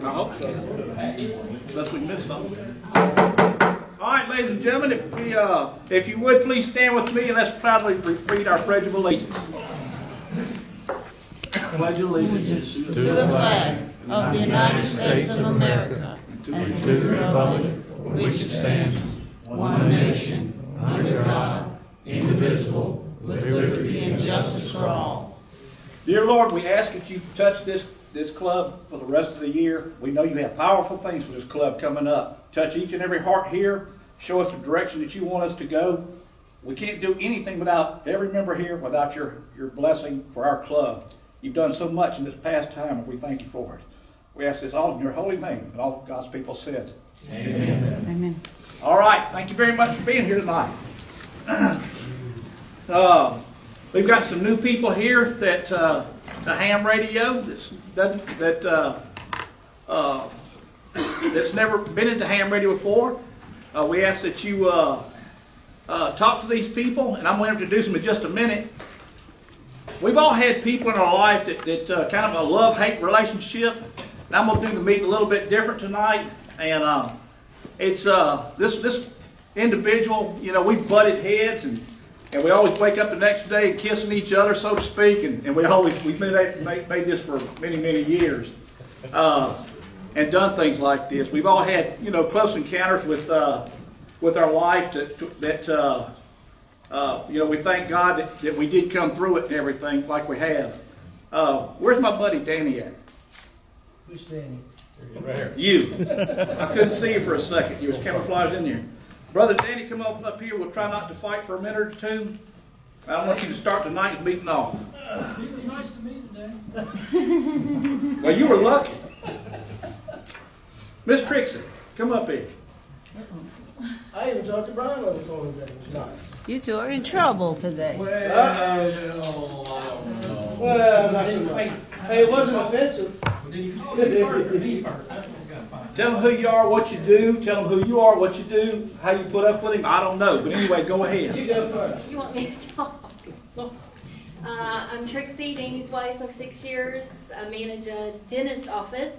I hope so. Unless we missed something. All right, ladies and gentlemen, if you would please stand with me and let's proudly read our Pledge of Allegiance. Pledge of Allegiance to the flag of the United States of America and to the republic which stands one nation under God, indivisible, with liberty and justice for all. Dear Lord, we ask that you touch this club for the rest of the year. We know you have powerful things for this club coming up. Touch each and every heart here. Show us the direction that you want us to go. We can't do anything without every member here, without your blessing for our club. You've done so much in this past time, and we thank you for it. We ask this all in your holy name, and all God's people said. Amen. Amen. All right. Thank you very much for being here tonight. We've got some new people here that the ham radio that's never been into ham radio before. We ask that you talk to these people, and I'm going to introduce them in just a minute. We've all had people in our life that kind of a love-hate relationship, and I'm going to do the meeting a little bit different tonight. And it's this individual, you know, we butted heads, and we always wake up the next day kissing each other, so to speak, and we've made this for many, many years, and done things like this. We've all had, you know, close encounters with our life that you know, we thank God that we did come through it and everything like we have. Where's my buddy Danny at? Who's Danny? Right here. You. I couldn't see you for a second. You was camouflaged in there. Brother Danny, come on up here. We'll try not to fight for a minute or two. I don't want you to start the night's meeting off. It was nice to meet today. Well, you were lucky. Miss Trixie, come up here. I even talked to Brian on the phone today. It was nice. You two are in trouble today. Well, not so much. Hey, it wasn't offensive. Tell them who you are, what you do. Tell them who you are, what you do, how you put up with him. I don't know. But anyway, go ahead. You go first. You want me to talk? I'm Trixie, Danny's wife of 6 years. I manage a dentist office,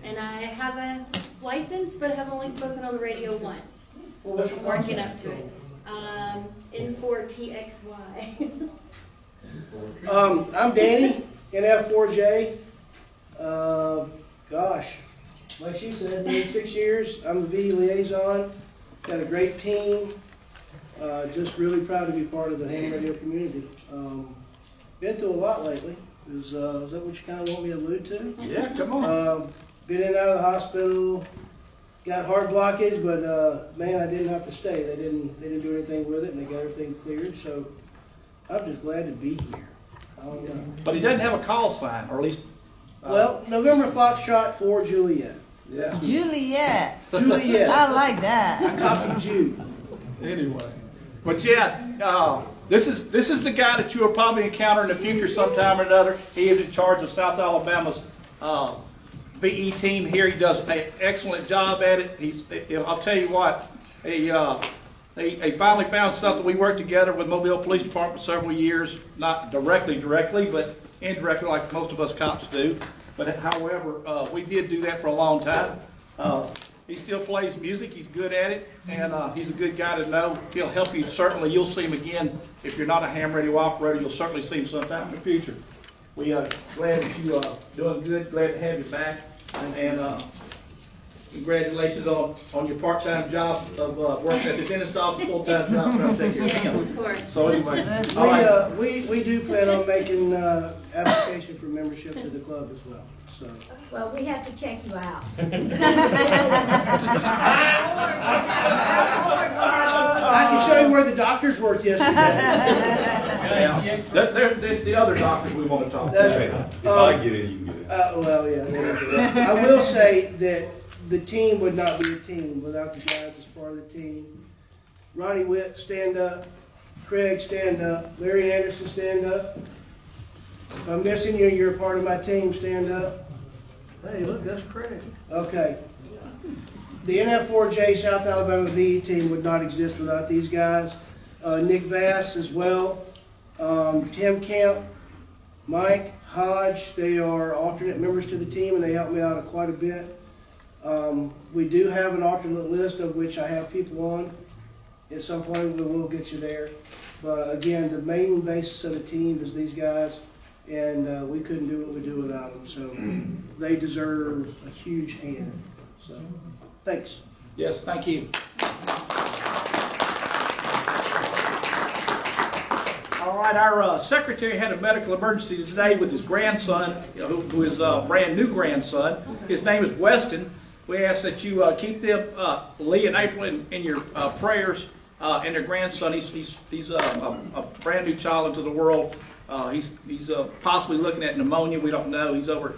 and I have a license, but have only spoken on the radio once. I'm working up to it. N4TXY. I'm Danny, NF4J. Gosh, like she said, been 6 years. I'm the V liaison. Got a great team. Just really proud to be part of the ham radio community. Been through a lot lately. Is that what you kind of want me to allude to? Yeah, come on. Been in and out of the hospital. Got heart blockage, but man, I didn't have to stay. They didn't do anything with it, and they got everything cleared. So I'm just glad to be here. But he doesn't have a call sign, or at least. Well, November Foxtrot for Juliet. Yeah. Juliet. Juliet. I like that. I copied Jude. Anyway, but yeah, this is the guy that you will probably encounter in the future sometime or another. He is in charge of South Alabama's VE team here. He does an excellent job at it. I'll tell you what, he finally found something. We worked together with Mobile Police Department for several years, not directly, but indirectly like most of us cops do. But however, we did do that for a long time. He still plays music. He's good at it, and he's a good guy to know. He'll help you. Certainly, you'll see him again. If you're not a ham radio operator, you'll certainly see him sometime in the future. We are glad that you are doing good. Glad to have you back, and congratulations on your part-time job of working at the dentist office, full-time job trying to take care of him. Of course. So anyway, all right. We do plan on making application for membership to the club as well. So. Well, we have to check you out. I can show you where the doctors worked yesterday. There's the other doctors we want to talk That's to. right. If I get it, you can get it. Well, yeah. I will say that the team would not be a team without the guys as part of the team. Ronnie Witt, stand up. Craig, stand up. Larry Anderson, stand up. If I'm missing you, you're a part of my team, stand up. Hey, look, that's Craig. Okay. The NF4J South Alabama VE team would not exist without these guys. Nick Bass as well. Tim Camp, Mike Hodge, they are alternate members to the team, and they help me out quite a bit. We do have an alternate list of which I have people on. At some point, we will get you there. But again, the main basis of the team is these guys, and we couldn't do what we do without them. So they deserve a huge hand. So thanks. Yes, thank you. All right, our secretary had a medical emergency today with his grandson, who is a brand new grandson. His name is Weston. We ask that you keep them, Lee and April, in your prayers. And their grandson, he's a brand new child into the world. He's possibly looking at pneumonia. We don't know. He's over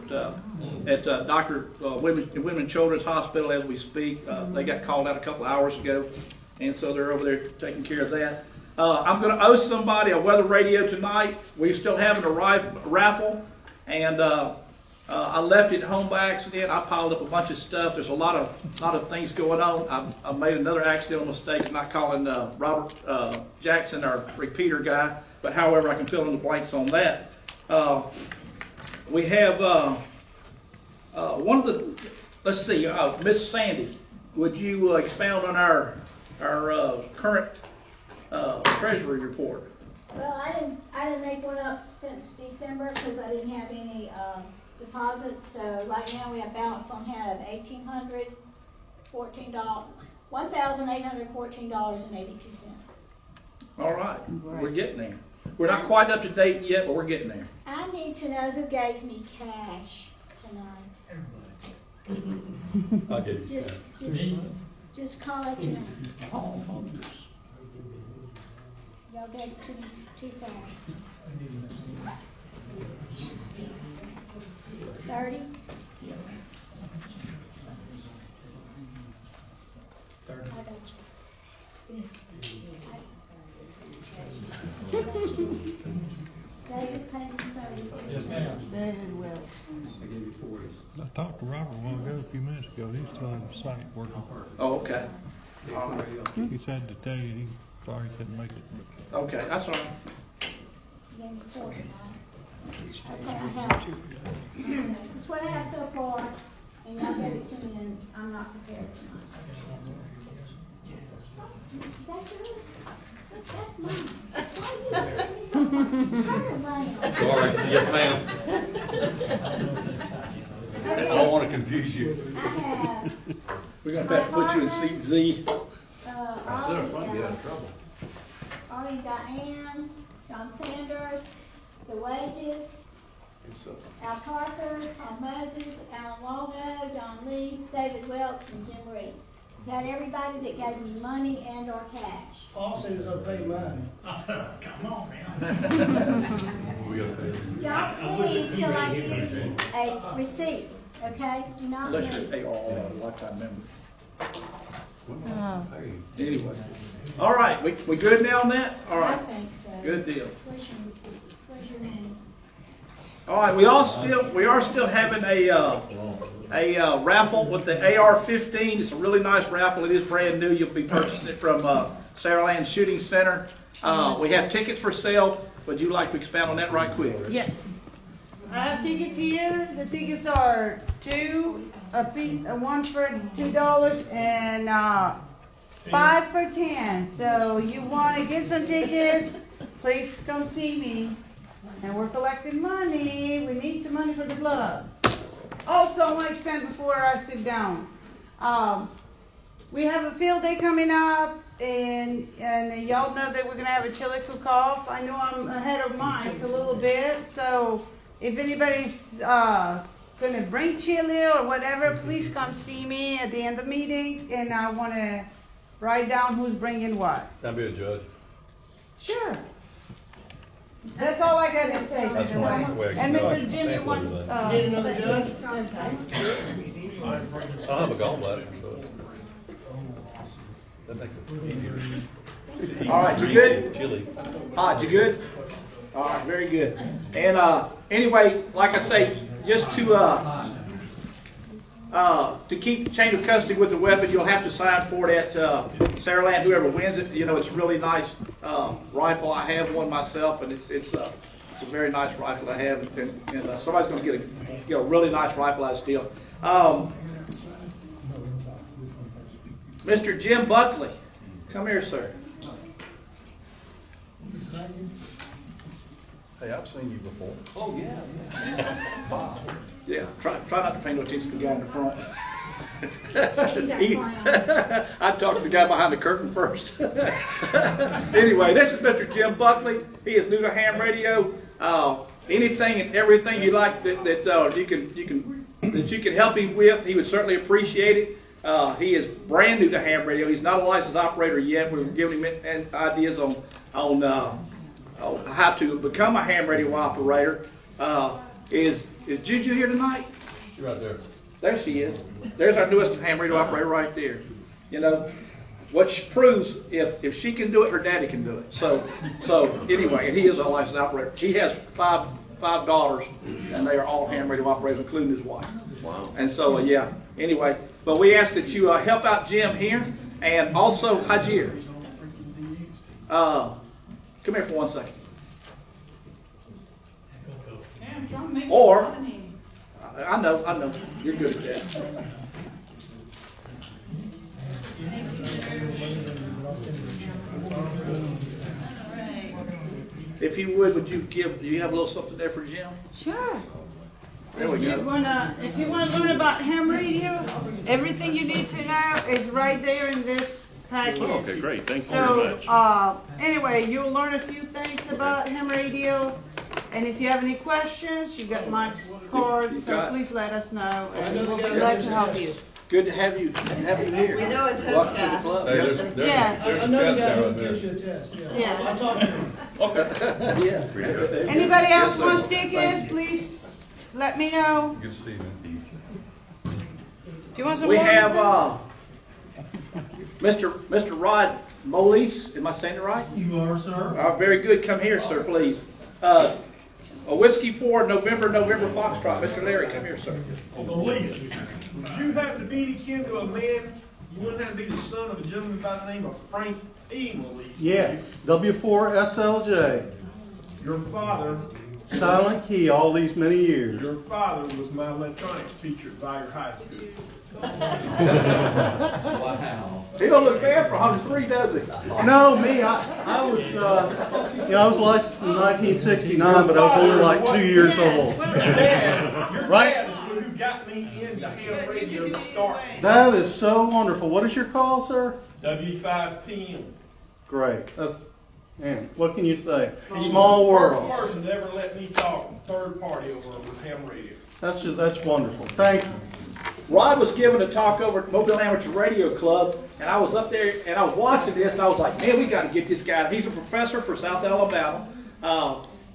at Dr. Women and Children's Hospital as we speak. They got called out a couple hours ago, and so they're over there taking care of that. I'm going to owe somebody a weather radio tonight. We're still having a raffle, and I left it at home by accident. I piled up a bunch of stuff. There's a lot of things going on. I made another accidental mistake not calling Robert Jackson, our repeater guy. But however, I can fill in the blanks on that. We have one of the. Let's see, Miss Sandy. Would you expound on our current treasury report? Well, I didn't make one up since December because I didn't have any deposits. So right now we have balance on hand of $1,814.82. All right, we're getting there. We're not quite up to date yet, but we're getting there. I need to know who gave me cash tonight. I did. Just call out your name. Y'all gave it to me too fast. 30? I got you. David paid me 30. Yes, ma'am. David will. I gave you 40. I talked to Robert a while ago, a few minutes ago. He's still on the site working. Oh, okay. He said to tell you he sorry he couldn't make it. Okay, that's all right. Gave me 40. Okay, I have. That's what I have so far, and y'all gave it to me, and I'm not prepared tonight. Is that yours? That's mine. Why are you turn around? Sorry. Yes, ma'am. I don't want to confuse you. I have, We're going to have to put you in seat Z. Ollie Diane, John Sanders, the wages, Al Parker, Tom Moses, Alan Waldo, John Lee, David Welch, and Jim Reeves. Is that everybody that gave me money and or cash? All soon as I pay mine. We got to pay. Y'all leave till I give you a receipt, okay? Do not Unless you're leave. a lifetime member. When was it paid? Anyway. All right, we good now on that? All I right, think so. good deal. Where's your receipt? Where's your name? All right, we are still having a raffle with the AR-15. It's a really nice raffle. It is brand new. You'll be purchasing it from Saraland Shooting Center. We have tickets for sale. Would you like to expound on that right quick? Yes. I have tickets here. The tickets are one for $2 and 5 for $10. So you want to get some tickets, please come see me. And we're collecting money. We need the money for the club. Also, I want to expand before I sit down. We have a field day coming up, and y'all know that we're going to have a chili cook-off. I know I'm ahead of mine a little bit, so if anybody's going to bring chili or whatever, please come see me at the end of the meeting, and I want to write down who's bringing what. Can I be a judge? Sure. That's all I got to say, That's Mr. the White. way I And can Mr. Jimmy sample wants. everything. Need another judge? I'll have a gallbladder, so that makes it easier. All right, you good? Chili. Hot, you good? All right, very good. And anyway, like I say, just to keep chain of custody with the weapon, you'll have to sign for it at Saraland. Whoever wins it, you know, it's a really nice rifle. I have one myself, and it's It's a very nice rifle to have, and somebody's going to get a really nice rifle out of steel. Mr. Jim Buckley, come here, sir. Hey, I've seen you before. Oh yeah. Yeah. Try not to pay no attention to the guy in the front. I talked to the guy behind the curtain first. Anyway, this is Mr. Jim Buckley. He is new to ham radio. Anything and everything you like that you can help him with, he would certainly appreciate it. He is brand new to ham radio. He's not a licensed operator yet. We're giving him ideas on how to become a ham radio operator. Is Juju here tonight? You're right there. There she is. There's our newest ham radio operator right there. You know, which proves if she can do it, her daddy can do it. So anyway, and he is a licensed operator. He has five daughters, and they are all ham radio operators, including his wife. Wow. And so yeah. Anyway, but we ask that you help out Jim here, and also Hajir. Come here for 1 second. Or, I know, you're good at that. If you would you do you have a little something there for Jim? Sure. There we If you go. wanna learn about ham radio, everything you need to know is right there in this package. Okay, great. Thank you very So, much. anyway, you'll learn a few things about ham radio, and if you have any questions, you got Mike's card, You so got it. please let us know, and we'll be glad to help you. Good to have you here. We know a test Welcome to the guy. club. Hey, Yeah. there's I a know the test guy guy who right gives there. you a test, yeah. Yes. I talked to him. Yeah. Anybody else Yes, want sir. stickers, Thank you. please let me know. Good to see you, man. Do you want some We more? have Mr. Rod Molis. Am I saying it right? You are, sir. Very good. Come here, sir, please. A whiskey for November Foxtrot. Mr. Larry, come here, sir. Police, would you happen to be any kin to a man, you wouldn't have to be the son of a gentleman by the name of Frank E. Molis? Yes, W4SLJ, Your father, silent key all these many years. your father was my electronics teacher at Viger High School. He don't look bad for 103, does he? No, me, I was, I was licensed in 1969, but I was only like 2 years old. Your dad Right. is who got me into ham radio to start. That is so wonderful. What is your call, sir? W510. Great. Man, what can you say? Small world. First person to ever let me talk third party over with ham radio. That's wonderful. Thank you. Rod was given a talk over at Mobile Amateur Radio Club, and I was up there and I was watching this, and I was like, man, we got to get this guy. He's a professor for South Alabama,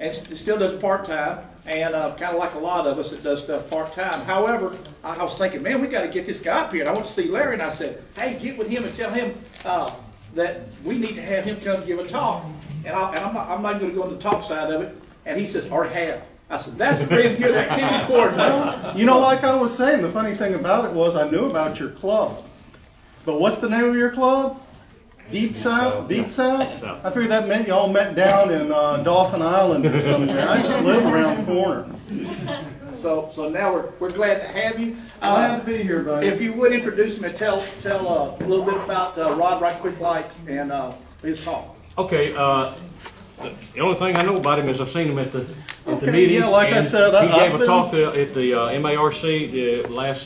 and still does part-time, and kind of like a lot of us that does stuff part-time. However, I was thinking, man, we got to get this guy up here. And I went to see Larry, and I said, hey, get with him and tell him that we need to have him come give a talk. And I'm not even going to go on the talk side of it. And he says, already have. I said, that's the reason you're the activity coordinator. You know, like I was saying, the funny thing about it was I knew about your club. But what's the name of your club? Deep South? Deep South? I figured that meant y'all met down in Dauphin Island or somewhere. I just live around the corner. So now we're glad to have you. Glad to be here, buddy. If you would introduce him and tell a little bit about Rod right quick like and his talk. Okay, the only thing I know about him is I've seen him at the Okay, meetings. yeah, like I and said, he I've gave a been- talk at the MARC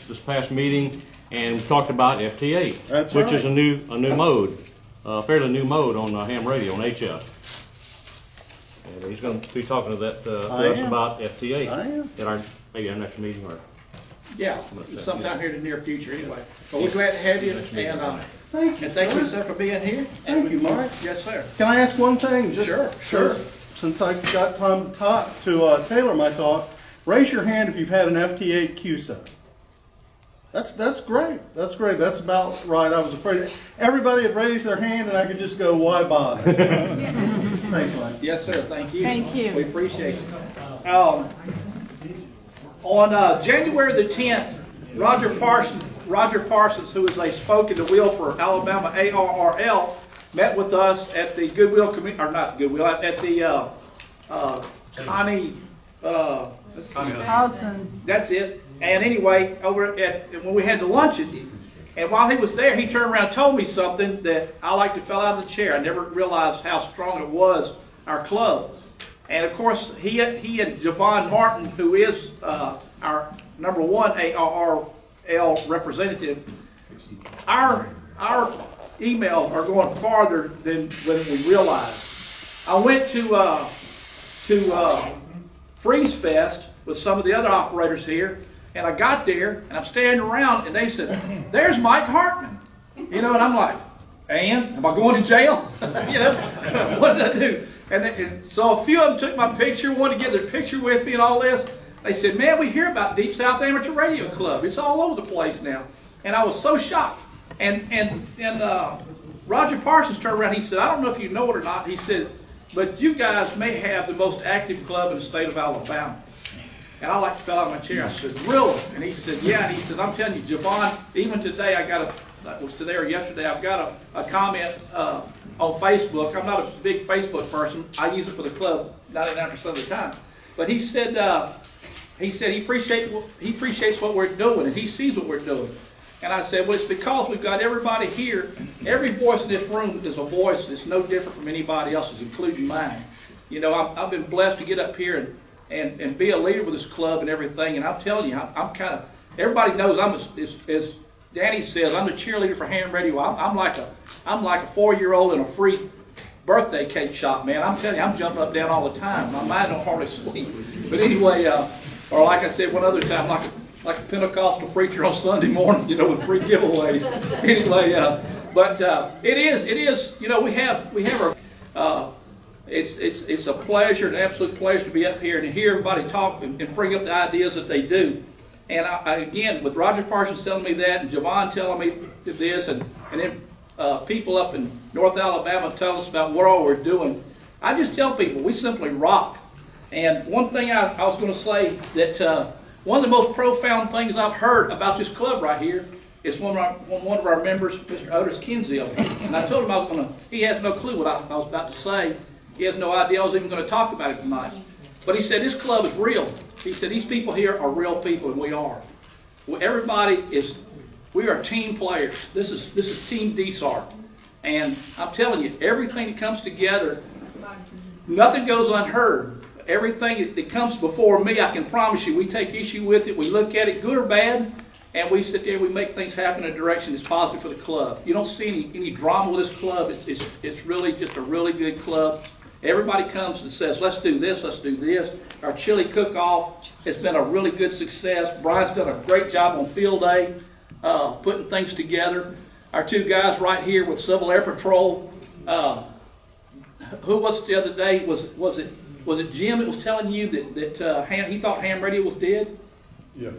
this past meeting, and talked about FTA, That's which right. is a new mode, fairly new mode on ham radio on HF. And he's going to be talking to that to I us am. about FTA I am. at maybe our next meeting or. Yeah, sometime here in the near future anyway. But we're glad to have you and Thank you. thank you, sir, for being here. Thank you, Mike. Yes, sir. Can I ask one thing? Just Sure. Since I got time to talk to tailor my talk, raise your hand if you've had an FT8 QSET. That's great. That's great. That's about right. I was afraid everybody had raised their hand and I could just go, why bother? Thanks, Mike. Yes, sir. Thank you. Thank you. We appreciate you. On January the 10th, Roger Parsons, who is a spoke in the wheel for Alabama ARRL, met with us at the Goodwill at the Connie, Hudson. that's it. And anyway, over at when we had the luncheon, and while he was there, he turned around and told me something that I like to fell out of the chair. I never realized how strong it was, our club. And of course, he and Javon Martin, who is our number one ARRL representative, our emails are going farther than we realize. I went to Freeze Fest with some of the other operators here, and I got there, and I'm standing around, and they said, "There's Mike Hartman." You know, and I'm like, "And am I going to jail?" You know, what did I do? And so a few of them took my picture, wanted to get their picture with me and all this. They said, "Man, we hear about Deep South Amateur Radio Club. It's all over the place now." And I was so shocked. And Roger Parsons turned around. He said, "I don't know if you know it or not." He said, "But you guys may have the most active club in the state of Alabama." And I like to fell out of my chair. I said, "Really?" And he said, "Yeah." And he said, "I'm telling you, Javon, even today, that was today or yesterday, I've got a comment on Facebook. I'm not a big Facebook person. I use it for the club 99% of the time." But he said he appreciates what we're doing, and he sees what we're doing. And I said, "Well, it's because we've got everybody here. Every voice in this room is a voice that's no different from anybody else's, including mine. You know, I've been blessed to get up here and be a leader with this club and everything. And I'm telling you, I'm kind of, everybody knows as Danny says, I'm the cheerleader for ham radio. I'm like a 4-year-old in a free birthday cake shop, man. I'm telling you, I'm jumping up and down all the time. My mind don't hardly sleep. But anyway, or like I said one other time, like a Pentecostal preacher on Sunday morning, you know, with free giveaways. Anyway, but it is, you know, we have our, it's a pleasure, an absolute pleasure to be up here and to hear everybody talk and bring up the ideas that they do. And I, again, with Roger Parsons telling me that, and Javon telling me this, and then people up in North Alabama telling us about what all we're doing, I just tell people we simply rock. And one thing I was going to say that one of the most profound things I've heard about this club right here is one of our members, Mr. Otis Kinziel. And I told him he has no clue what I was about to say. He has no idea I was even going to talk about it tonight. But he said, this club is real. He said, these people here are real people, and we are. We are team players. This is Team DSART. And I'm telling you, everything that comes together, nothing goes unheard. Everything that comes before me, I can promise you, we take issue with it, we look at it, good or bad, and we sit there and we make things happen in a direction that's positive for the club. You don't see any drama with this club. It's really just a really good club. Everybody comes and says, let's do this, let's do this. Our chili cook-off has been a really good success. Brian's done a great job on field day, putting things together. Our two guys right here with Civil Air Patrol, who was it the other day? Was it Jim that was telling you that he thought ham radio was dead? Yeah.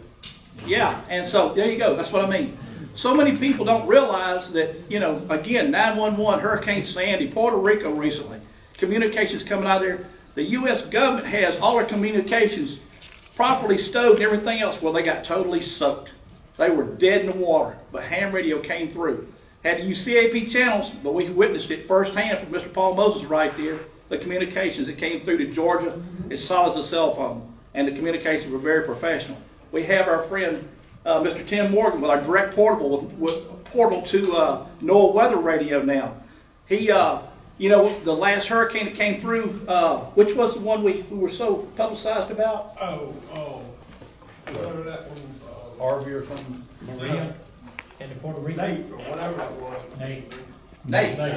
Yeah, and so there you go. That's what I mean. So many people don't realize that, you know, again, 911, Hurricane Sandy, Puerto Rico recently, communications coming out of there. The U.S. government has all their communications properly stowed and everything else. Well, they got totally soaked. They were dead in the water, but ham radio came through. Had to use CAP channels, but we witnessed it firsthand from Mr. Paul Moses right there. The communications that came through to Georgia, as solid as a cell phone, and the communications were very professional. We have our friend Mr. Tim Morgan with our direct portal to NOAA Weather Radio now. He, you know, the last hurricane that came through, which was the one we were so publicized about? Whatever that one. Harvey or something? And the Puerto Rico. Nate, or whatever that was. Nate.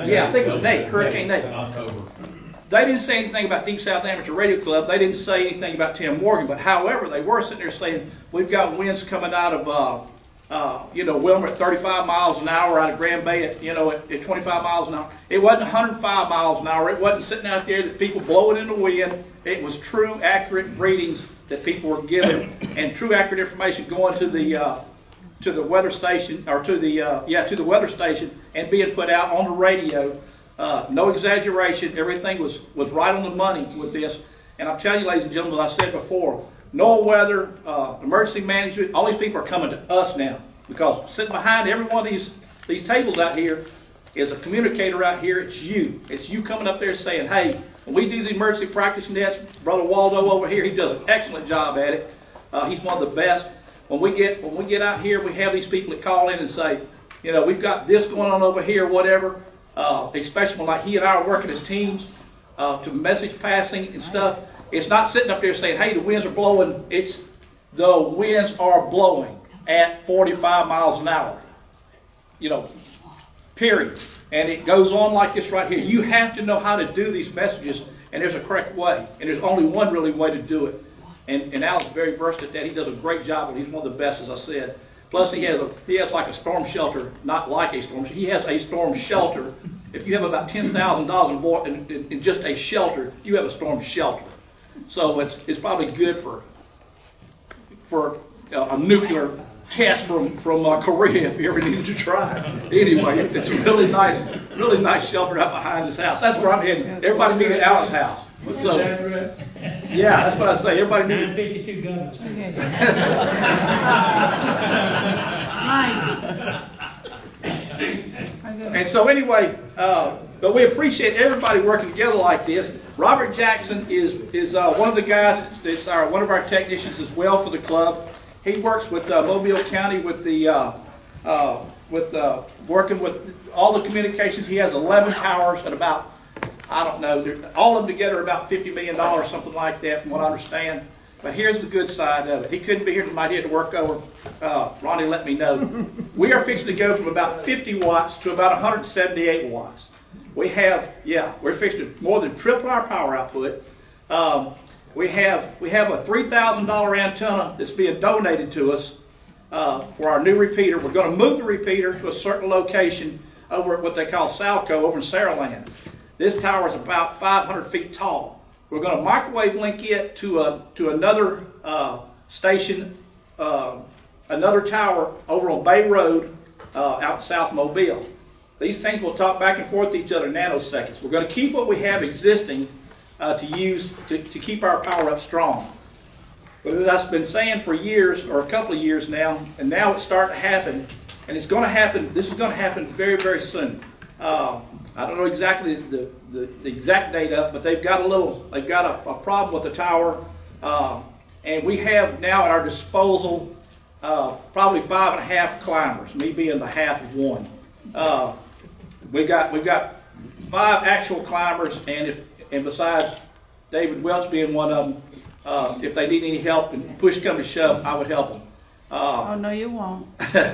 Yeah, I think it was Nate, Hurricane Nate. In October. They didn't say anything about Deep South Amateur Radio Club. They didn't say anything about Tim Morgan. But however, they were sitting there saying, we've got winds coming out of, you know, Wilmer at 35 miles an hour, out of Grand Bay at, you know, at 25 miles an hour. It wasn't 105 miles an hour. It wasn't sitting out there that people blowing in the wind. It was true, accurate readings that people were given, and true, accurate information going to the weather station, or to the weather station, and being put out on the radio. No exaggeration. Everything was right on the money with this. And I'm telling you, ladies and gentlemen, as I said before, NOAA weather, emergency management, all these people are coming to us now, because sitting behind every one of these tables out here, is a communicator out here. It's you. It's you coming up there saying, hey, when we do the emergency practice nets, Brother Waldo over here, he does an excellent job at it. He's one of the best. When we get out here, we have these people that call in and say, you know, we've got this going on over here, whatever. Especially when like he and I are working as teams to message passing and stuff. It's not sitting up there saying, hey, the winds are blowing. It's the winds are blowing at 45 miles an hour. You know, period. And it goes on like this right here. You have to know how to do these messages, and there's a correct way. And there's only one really way to do it. And Al's very versed at that. He does a great job, and he's one of the best, as I said. Plus, he has like a storm shelter, not like a storm shelter. He has a storm shelter. If you have about $10,000 in just a shelter, you have a storm shelter. So it's probably good for a nuclear test from Korea if you ever needed to try. Anyway, it's a really nice shelter up behind his house. That's where I'm heading. Everybody meet at Al's house. So, yeah, that's what I say. Everybody meet. 52 guns. And so anyway, but we appreciate everybody working together like this. Robert Jackson is one of the guys that's one of our technicians as well for the club. He works with Mobile County with working with all the communications. He has 11 towers at about, I don't know, all of them together are about $50 million, something like that, from what I understand. But here's the good side of it. He couldn't be here tonight. He had to work over. Ronnie let me know. We are fixing to go from about 50 watts to about 178 watts. We're fixing to more than triple our power output. We have a $3,000 antenna that's being donated to us for our new repeater. We're going to move the repeater to a certain location over at what they call Salco over in Saraland. This tower is about 500 feet tall. We're going to microwave link it to another station, another tower over on Bay Road out in South Mobile. These things will talk back and forth to each other in nanoseconds. We're going to keep what we have existing to use to keep our power up strong. But as I've been saying for years, or a couple of years now, and now it's starting to happen, and it's going to happen. This is going to happen very, very soon. I don't know exactly the exact date up, but they've got a problem with the tower, and we have now at our disposal probably 5.5 climbers. Me being the half of one. We've got 5 actual climbers, and besides David Welch being one of them, if they need any help and push come to shove, I would help them. Oh, no, you won't. But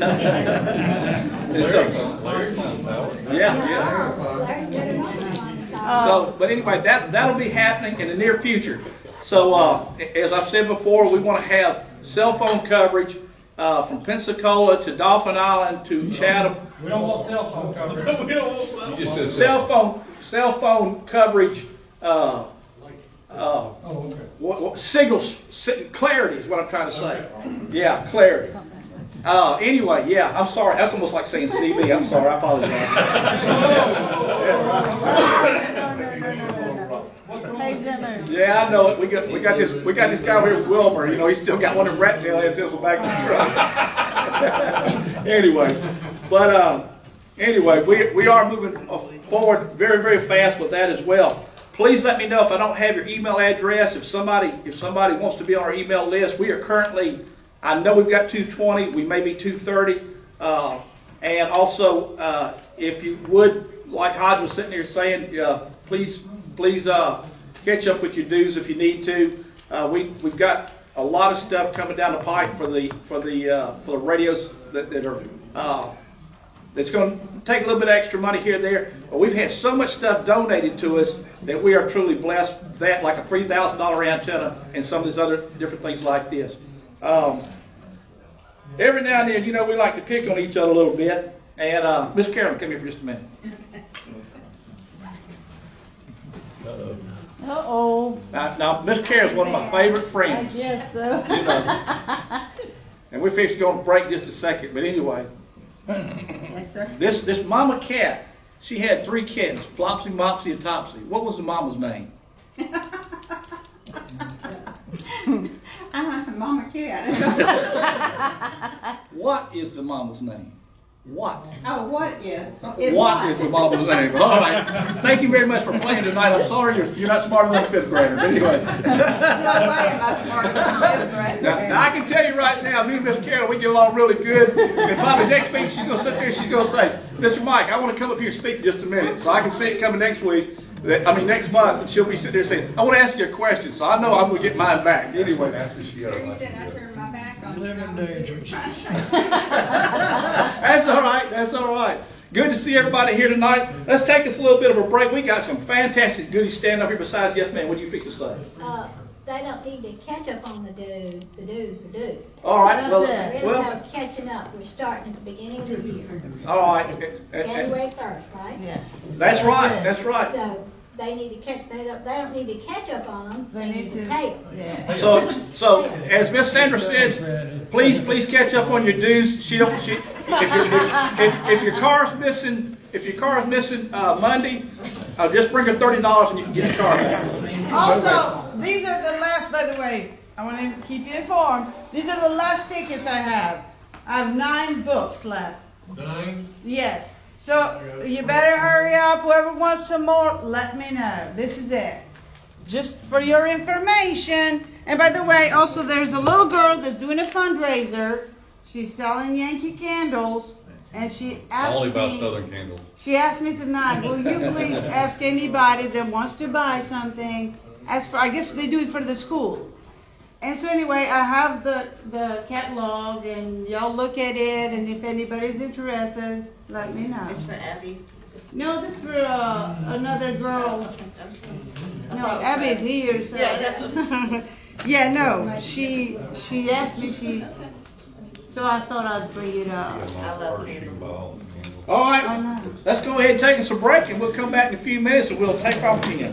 anyway, that'll be happening in the near future. So, as I've said before, we want to have cell phone coverage from Pensacola to Dauphin Island to Chatham. We don't want cell phone coverage. We don't want cell phone. Cell phone coverage. Signals, clarity is what I'm trying to say. Yeah, clarity. Anyway, yeah, I'm sorry. That's almost like saying CB. I'm sorry. I apologize. Yeah, I know it. We got this guy over here, Wilmer. You know, he's still got one of them rat tail antennas in the back of the truck. Anyway, we are moving forward very, very fast with that as well. Please let me know if I don't have your email address. If somebody wants to be on our email list, we are currently. I know we've got 220. We may be 230. And also, if you would, like Hodge was sitting here saying, please catch up with your dues if you need to. We've got a lot of stuff coming down the pipe for the radios that are. It's going to take a little bit of extra money here and there, but we've had so much stuff donated to us that we are truly blessed. That, like a $3,000 antenna and some of these other different things like this. Every now and then, you know, we like to pick on each other a little bit. And Miss Carolyn, come here for just a minute. Uh-oh. Now Miss Carolyn's one of my favorite friends. Yes, so. You know. And we're fixing to go on break just a second, but anyway. Yes, sir. This mama cat, she had 3 kittens, Flopsy, Mopsy, and Topsy. What was the mama's name? Mama cat. What is the mama's name? Watt. Oh, what is? Watt is the mama's name. All right. Thank you very much for playing tonight. I'm sorry you're not smarter than a fifth grader. But anyway. No way am I smarter than a fifth grader. Now, I can tell you right now, me and Miss Carol, we get along really good. And probably next week she's going to sit there and she's going to say, Mr. Mike, I want to come up here and speak for just a minute. So I can see it coming next week. Next month, and she'll be sitting there saying, I want to ask you a question. So I know I'm going to get mine back. Anyway. That's all right. That's all right. Good to see everybody here tonight. Let's take us a little bit of a break. We got some fantastic goodies standing up here besides yes, ma'am. What do you think to say? They don't need to catch up on the do's. The do's are due. All right. There is no catching up. We're starting at the beginning of the year. All right. January 1st, right? Yes. That's right. That's right. So they need to catch. They don't need to catch up on them. They need to pay them. Yeah. So as Miss Sandra said, please catch up on your dues. If your car's missing Monday, just bring her $30 and you can get your car back. Also, these are the last, by the way, I want to keep you informed. These are the last tickets I have. I have 9 books left. 9? Yes. So you better hurry up. Whoever wants some more, let me know. This is it. Just for your information. And by the way, also there's a little girl that's doing a fundraiser. She's selling Yankee candles. And she asked Only about me, Southern candles. she asked me tonight, will you please ask anybody that wants to buy something? As for, I guess they do it for the school. And so anyway, I have the catalog, and y'all look at it, and if anybody's interested, let me know. It's for Abby. No, this is for another girl. No, Abby's here, so. Yeah, no, she asked me, so I thought I'd bring it up. I love candles. All right. Let's go ahead and take us a break, and we'll come back in a few minutes, and we'll take off again.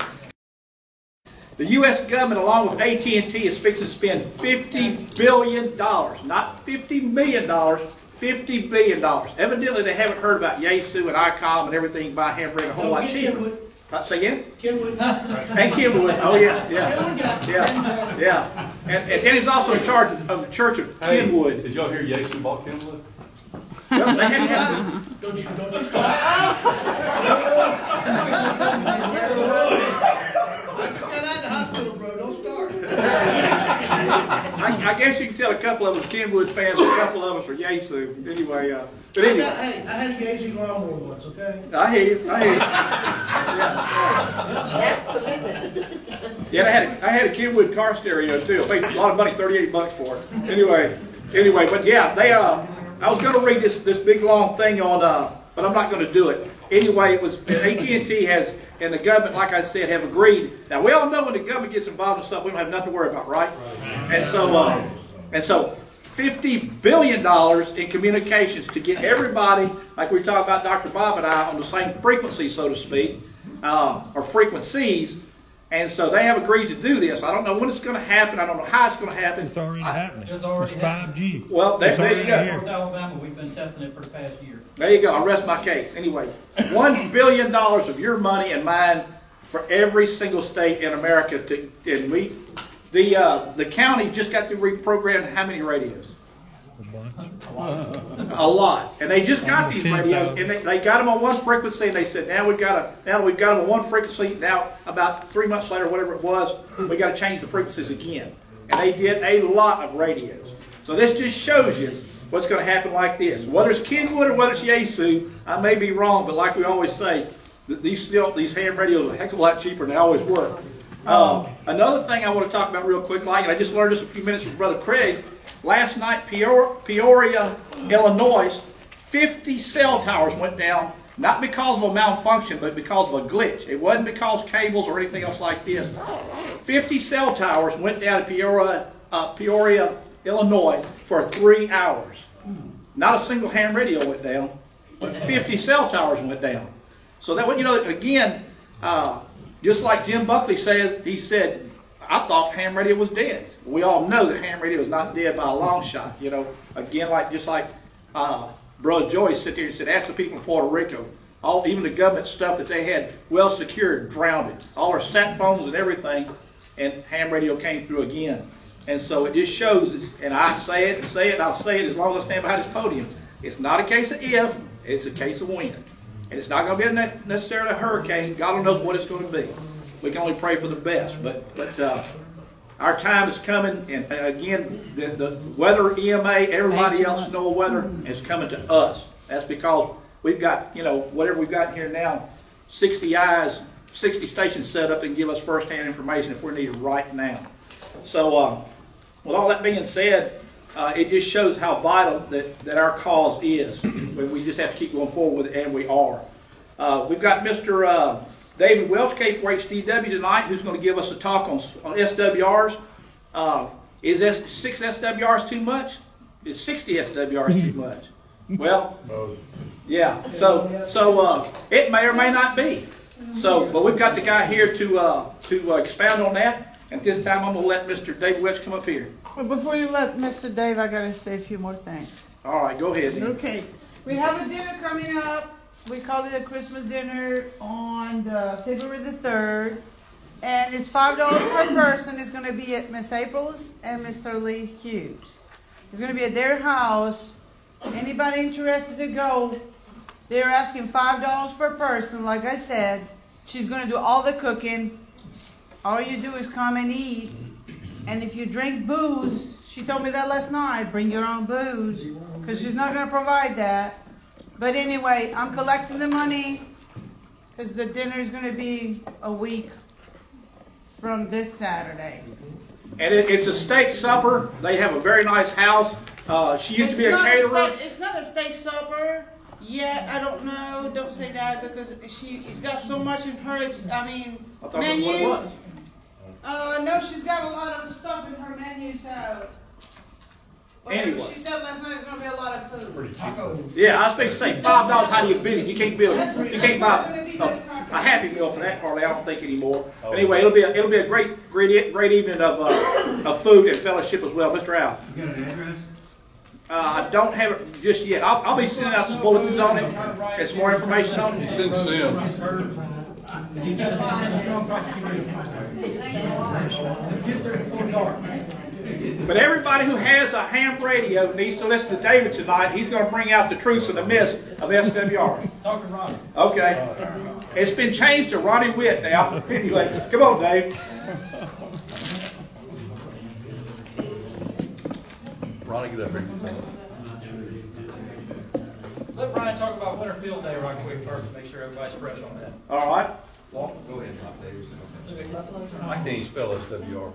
The U.S. government, along with AT&T, is fixing to spend $50 billion. Not $50 million, $50 billion. Evidently, they haven't heard about Yaesu and ICOM and everything by Hamburg a whole lot cheaper. Say again? Kenwood. And Kenwood. Oh, yeah. And Danny's also in charge of the Church of Kenwood. Did y'all hear Yaesu bought Kenwood? Well, they had Don't you start. I just got out of the hospital, bro. Don't start. I guess you can tell a couple of us Kenwood fans, a couple of us are Yaesu. Anyway, but anyway. I had a Yaesu lawnmower once, okay? I hear you. That's commitment. Yeah, I had a Kenwood car stereo too. I paid a lot of money, $38 for it. Anyway, but yeah, they I was going to read this big long thing on, but I'm not going to do it. Anyway, it was AT&T has and the government, like I said, have agreed. Now we all know when the government gets involved in something, we don't have nothing to worry about, right? And so $50 billion in communications to get everybody, like we talked about Dr. Bob and I, on the same frequency, so to speak, or frequencies. And so they have agreed to do this. I don't know when it's going to happen. I don't know how it's going to happen. It's already happening. It's already 5G. Well, there you go. North Alabama, we've been testing it for the past year. There you go. I rest my case. Anyway, $1 billion of your money and mine for every single state in America. The county just got to reprogram how many radios? A lot. And they just got these radios, and they got them on one frequency, and they said, now we've got them on one frequency. Now, about 3 months later, whatever it was, we got to change the frequencies again. And they did a lot of radios. So this just shows you what's going to happen like this. Whether it's Kenwood or whether it's Yaesu, I may be wrong, but like we always say, these ham radios are a heck of a lot cheaper than they always were. Another thing I want to talk about real quick, and I just learned this a few minutes with Brother Craig. Last night, Peoria, Illinois, 50 cell towers went down, not because of a malfunction, but because of a glitch. It wasn't because cables or anything else like this. 50 cell towers went down to Peoria, Illinois for 3 hours. Not a single ham radio went down, but 50 cell towers went down. So that, again, just like Jim Buckley says, he said, I thought ham radio was dead. We all know that ham radio is not dead by a long shot. Again, just like Brother Joyce sit there and said, ask the people in Puerto Rico. Even the government stuff that they had well secured, drowned it. All our sat phones and everything, and ham radio came through again. And so it just shows, and I say it, and I'll say it as long as I stand behind this podium. It's not a case of if, it's a case of when. And it's not going to be necessarily a hurricane. God only knows what it's going to be. We can only pray for the best. But our time is coming, and again, the weather EMA, everybody else know weather is coming to us. That's because we've got, whatever we've got here now, 60 eyes, 60 stations set up and give us first-hand information if we're needed right now. So, with all that being said, it just shows how vital that our cause is. We just have to keep going forward with it, and we are. We've got Mr. David Welch, K4HDW tonight, who's going to give us a talk on SWRs. Is 6 SWRs too much? Is 60 SWRs too much? Well, yeah. So it may or may not be. But we've got the guy here to expound on that. At this time, I'm going to let Mr. David Welch come up here. Well, before you let Mr. Dave, I got to say a few more things. All right, go ahead. Okay. We have a dinner coming up. We call it a Christmas dinner on February the 3rd. And it's $5 per person. It's going to be at Miss April's and Mr. Lee Hughes. It's going to be at their house. Anybody interested to go, they're asking $5 per person. Like I said, she's going to do all the cooking. All you do is come and eat. And if you drink booze, she told me that last night, bring your own booze, because she's not going to provide that. But anyway, I'm collecting the money, because the dinner is going to be a week from this Saturday. And it's a steak supper. They have a very nice house. She used to be a caterer. It's not a steak supper yet. I don't know. Don't say that, because she's got so much in her. I thought menu. that's what it was. No, she's got a lot of stuff in her menu, so. Anyway. She said last night it's going to be a lot of food. Yeah, I was thinking, say $5. How do you beat it? You can't build it. You can't buy a Happy Meal for that, hardly. I don't think anymore. Anyway, it'll be a great evening of food and fellowship as well, Mr. Al. You got an address? I don't have it just yet. I'll be sending out some bulletins on it and some more information on it. It's in Sim. But everybody who has a ham radio needs to listen to David tonight. He's going to bring out the truths and the myths of SWR. Talk to Ronnie. Okay. It's been changed to Ronnie Witt now. Anyway, come on, Dave. Ronnie, get up here. Let Ryan talk about Winter Field Day right quick first, make sure everybody's fresh on that. All right. Go ahead, Dave. I can't even spell SWR.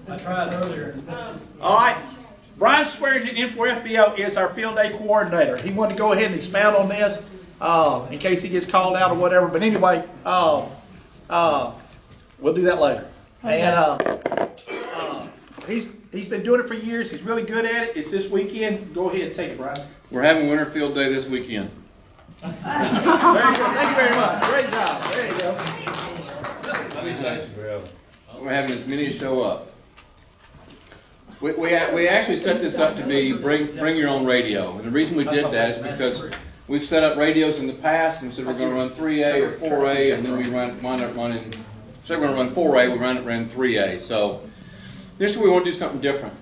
I tried earlier. All right. Brian Swearingen, N4FBO, is our field day coordinator. He wanted to go ahead and expound on this in case he gets called out or whatever. But anyway, we'll do that later. Okay. And he's been doing it for years. He's really good at it. It's this weekend. Go ahead and take it, Brian. We're having Winter Field Day this weekend. Very good. Thank you very much. Great job. There you go. We're having as many show up. We actually set this up to be bring your own radio. And the reason we did that is because we've set up radios in the past and said we're going to run 3A or 4A, and then we wind up running, so we're going to run 4A, we ran 3A. So this year we want to do something different.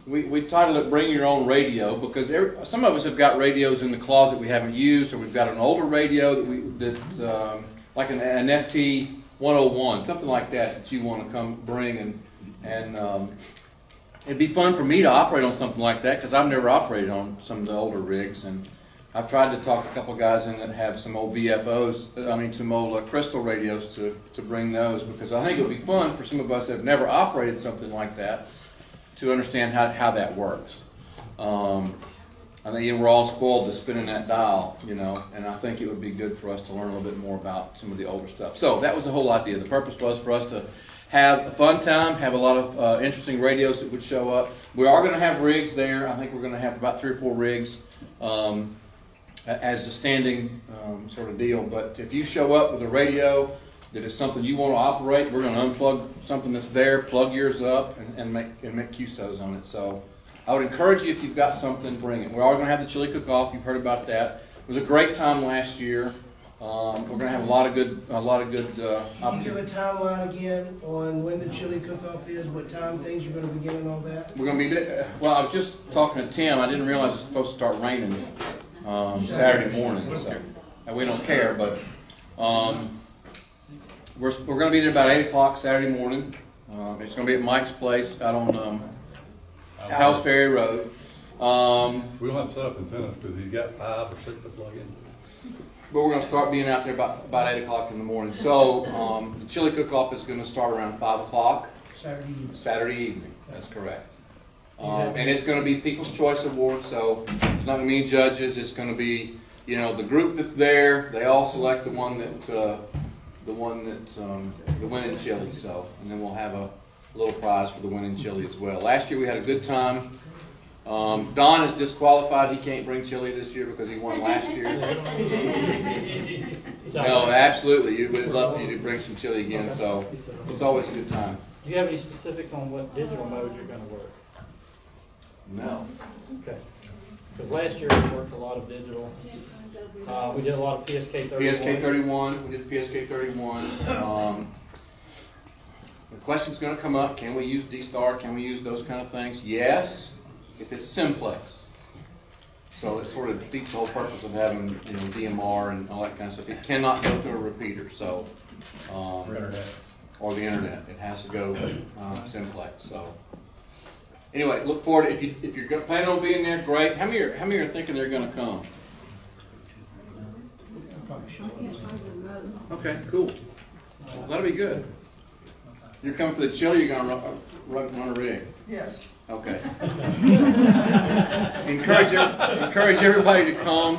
We titled it Bring Your Own Radio because some of us have got radios in the closet we haven't used, or we've got an older radio like an FT 101, something like that you want to come bring, and it'd be fun for me to operate on something like that because I've never operated on some of the older rigs, and I've tried to talk a couple guys in that have some old VFOs, some old crystal radios to bring those, because I think it would be fun for some of us that have never operated something like that to understand how that works. I think we're all spoiled to spinning that dial, and I think it would be good for us to learn a little bit more about some of the older stuff. So that was the whole idea. The purpose was for us to have a fun time, have a lot of interesting radios that would show up. We are going to have rigs there. I think we're going to have about 3 or 4 rigs as a standing sort of deal. But if you show up with a radio that is something you want to operate, we're going to unplug something that's there, plug yours up, and make QSOs on it. So I would encourage you, if you've got something, bring it. We're all going to have the chili cook-off. You've heard about that. It was a great time last year. We're going to have a lot of good Can you give a opportunities. timeline again on when the chili cook-off is, what time things are gonna begin and all that? We're going to be, well, I was just talking to Tim. I didn't realize it's supposed to start raining Saturday morning, so we don't care, but we're going to be there about 8 o'clock Saturday morning. It's going to be at Mike's place out on House Ferry Road. We don't have setup in tennis because he's got 5 or 6 to plug in. But we're going to start being out there about 8 o'clock in the morning. So the chili cook-off is going to start around 5 o'clock Saturday evening. That's correct. And it's going to be People's Choice Awards, so it's not going to be judges. It's going to be, you know, the group that's there. They all select the winning chili. So, and then we'll have a little prize for the winning chili as well. Last year we had a good time. Don is disqualified. He can't bring chili this year because he won last year. No, absolutely. We would love for you to bring some chili again. So it's always a good time. Do you have any specifics on what digital modes you're going to work? No. Okay. Because last year we worked a lot of digital. We did a lot of PSK 31. PSK 31. We did PSK 31. The question's going to come up: can we use D-Star? Can we use those kind of things? Yes, if it's simplex. So it sort of defeats the whole purpose of having, you know, DMR and all that kind of stuff. It cannot go through a repeater. So or the internet. It has to go simplex. So anyway, look forward to, if you're planning on being there, great. How many are thinking they're going to come? Okay, cool. Well, that'll be good. You're coming for the chili, you're going to run a rig? Yes. Okay. encourage everybody to come.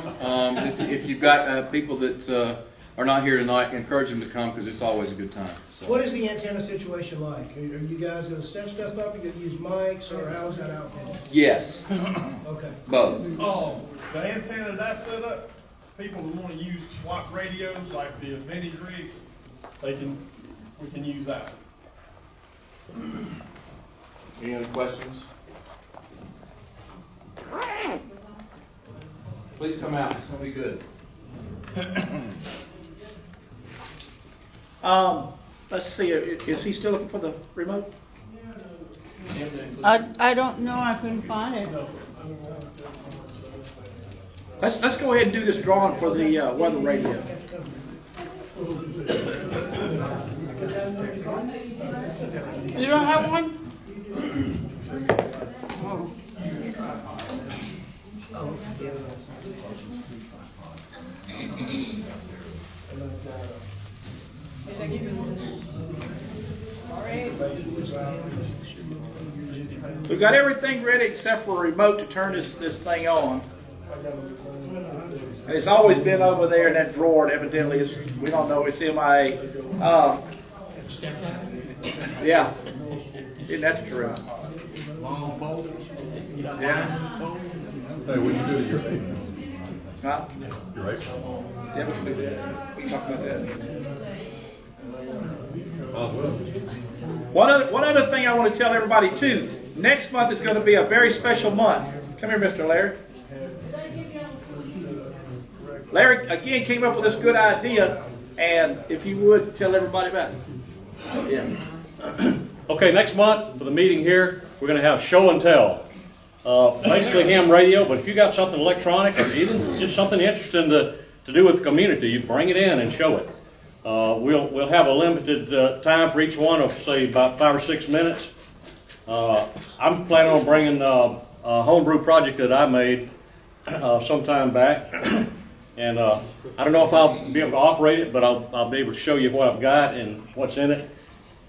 If you've got people that are not here tonight, encourage them to come because it's always a good time. So. What is the antenna situation like? Are you guys gonna set stuff up? You gonna use mics, or how's that outfitted? Yes. Okay. Both. Oh, the antenna that I set up, people who want to use swap radios like the vintage rigs, we can use that. Any other questions? Please come out. It's going to be good. Let's see. Is he still looking for the remote? I don't know, I couldn't find it. Let's go ahead and do this drawing for the weather radio. You don't have one? Oh. We've got everything ready except for a remote to turn this thing on. And it's always been over there in that drawer, and evidently we don't know, it's MIA. Yeah. Isn't that the truth? Yeah. Hey, what'd you do to your face? Huh? Your right? Yeah, we can do that. We can talk about that. One other thing I want to tell everybody too. Next month is going to be a very special month. Come here, Mr. Larry. Larry again came up with this good idea, and if you would tell everybody about it. Yeah. Okay, next month for the meeting here, we're going to have show and tell. Basically ham radio, but if you got something electronic or even just something interesting to do with the community, you bring it in and show it. We'll have a limited time for each one of, say, about 5 or 6 minutes. I'm planning on bringing a homebrew project that I made some time back. And I don't know if I'll be able to operate it, but I'll be able to show you what I've got and what's in it.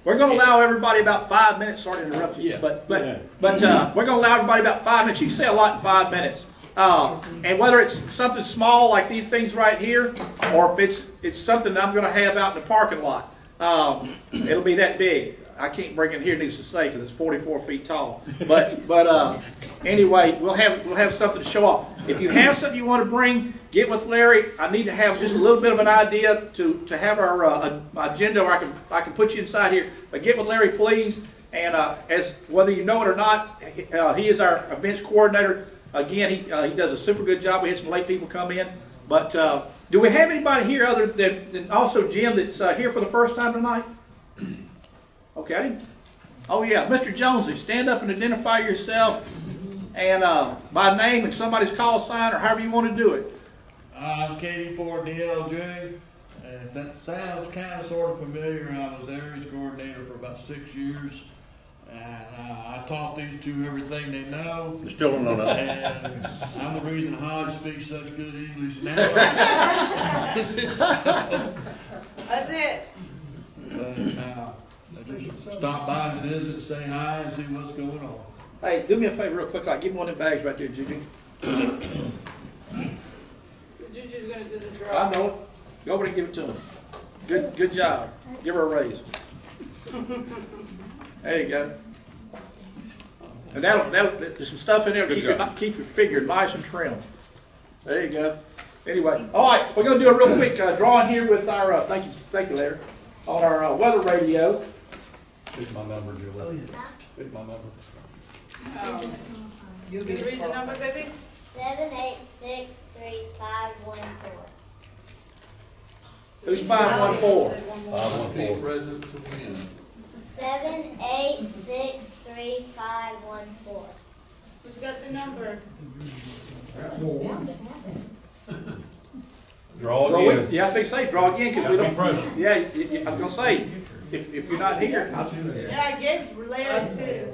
We're going to allow everybody about 5 minutes. Sorry to interrupt you, but we're going to allow everybody about 5 minutes. You can say a lot in 5 minutes. And whether it's something small like these things right here, or if it's something that I'm going to have out in the parking lot, it'll be that big. I can't bring it here, needs to say, because it's 44 feet tall. But anyway, we'll have something to show off. If you have something you want to bring, get with Larry. I need to have just a little bit of an idea to have our agenda, where I can put you inside here. But get with Larry, please. And as whether you know it or not, he is our events coordinator. Again, he does a super good job. We had some late people come in. But do we have anybody here other than also Jim that's here for the first time tonight? Okay, I didn't. Oh yeah, Mr. Jonesy, stand up and identify yourself and by name and somebody's call sign or however you want to do it. I'm Katie Ford, DLJ, and that sounds kind of sort of familiar. I was areas coordinator for about 6 years, and I taught these two everything they know. You still don't know that. And I'm the reason Hodge speaks such good English now. That's it. But, just stop by and visit, say hi, and see what's going on. Hey, do me a favor real quick. Give me one of them bags right there, Juju. Juju's gonna do the I draw. know it. Go over and give it to him. Good job. Give her a raise. There you go. And there's some stuff in there to keep your figure nice and trim. There you go. Anyway, all right, we're going to do a real quick drawing here with our, thank you, Larry, on our weather radio. Pick my number, Julie. Pick my number. You can read the number, baby? 7863514. Who's 514? 514. Present to win. 7863514. Who's got the number? Draw again. Yeah, I say draw again because we don't. Present. Yeah, I was going to say, if you're not here, Yeah, I gave Larry two.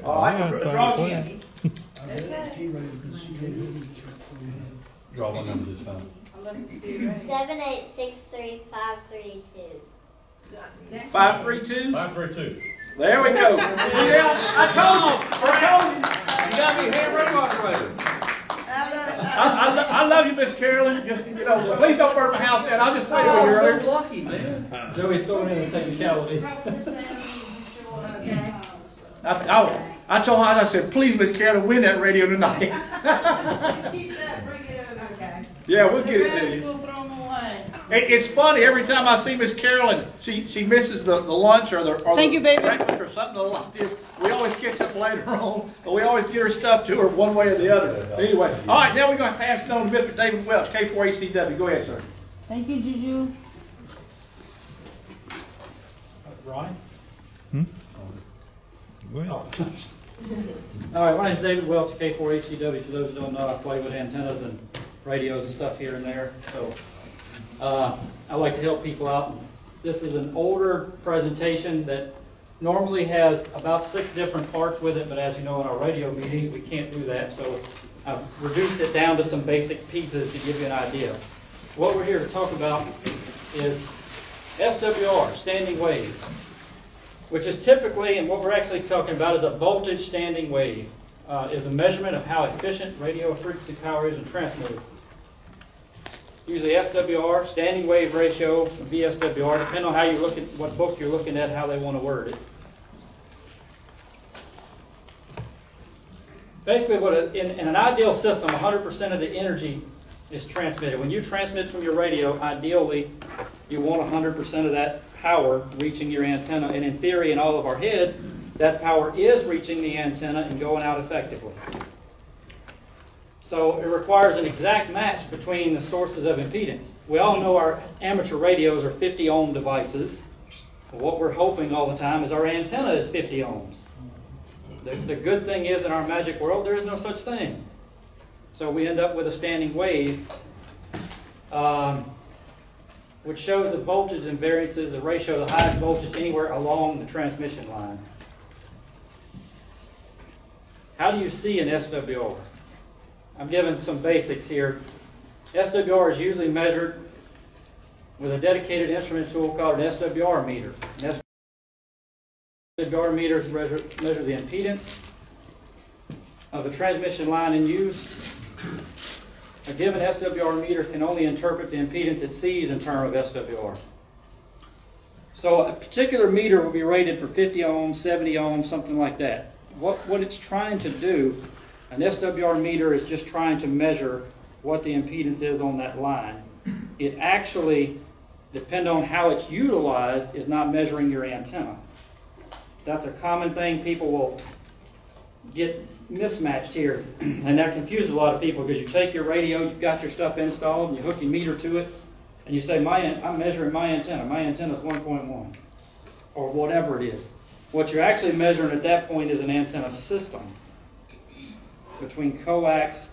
all right, draw again. Draw one number this time. Unless it's due, right? 7863532. 532. 532. There we go. See that? I told you. You got me handwriting operator. I love you, Miss Carolyn. Just please don't burn my house down. I'll just play with you earlier. Lucky, man. Joey's throwing in a technicality. I told her, I said, please, Miss Carolyn, win that radio tonight. Keep that, bring it over. Okay. Yeah, we'll get it to you. We'll throw them away. It's funny, every time I see Miss Carolyn, she misses the lunch or the Thank you, baby. breakfast or something like this. We always catch up later on, but we always get her stuff to her one way or the other. Anyway, all right, now we're going to pass it on to Mr. David Welch, K4HDW. Go ahead, sir. Thank you, Juju. Ronnie? All right, my name's David Welch, K4HDW. For those who don't know, I play with antennas and radios and stuff here and there. So I like to help people out. This is an older presentation that normally has about 6 different parts with it, but as you know in our radio meetings, we can't do that. So I've reduced it down to some basic pieces to give you an idea. What we're here to talk about is SWR, standing wave, which is typically, and what we're actually talking about is a voltage standing wave. Is a measurement of how efficient radio frequency power is in transmitted. Usually SWR, standing wave ratio, VSWR, depending on how you look at what book you're looking at, how they want to word it. Basically, in an ideal system, 100% of the energy is transmitted. When you transmit from your radio, ideally, you want 100% of that power reaching your antenna. And in theory, in all of our heads, that power is reaching the antenna and going out effectively. So it requires an exact match between the sources of impedance. We all know our amateur radios are 50 ohm devices. What we're hoping all the time is our antenna is 50 ohms. The good thing is in our magic world, there is no such thing. So we end up with a standing wave, which shows the voltage and variances, the ratio of the highest voltage anywhere along the transmission line. How do you see an SWR? I'm giving some basics here. SWR is usually measured with a dedicated instrument tool called an SWR meter. An SWR meters measure the impedance of a transmission line in use. A given SWR meter can only interpret the impedance it sees in terms of SWR. So a particular meter will be rated for 50 ohms, 70 ohms, something like that. What it's trying to do, an SWR meter is just trying to measure what the impedance is on that line. It actually, depending on how it's utilized, is not measuring your antenna. That's a common thing people will get mismatched here, and that confuses a lot of people because you take your radio, you've got your stuff installed, and you hook your meter to it, and you say, I'm measuring my antenna. My antenna is 1.1, or whatever it is. What you're actually measuring at that point is an antenna system between coax,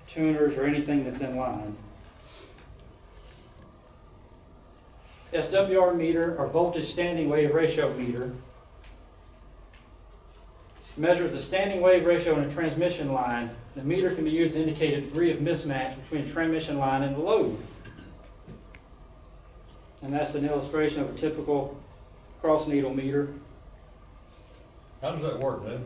tuners, or anything that's in line. SWR meter, or voltage standing wave ratio meter, measures the standing wave ratio in a transmission line. The meter can be used to indicate a degree of mismatch between the transmission line and the load. And that's an illustration of a typical cross needle meter. How does that work, then?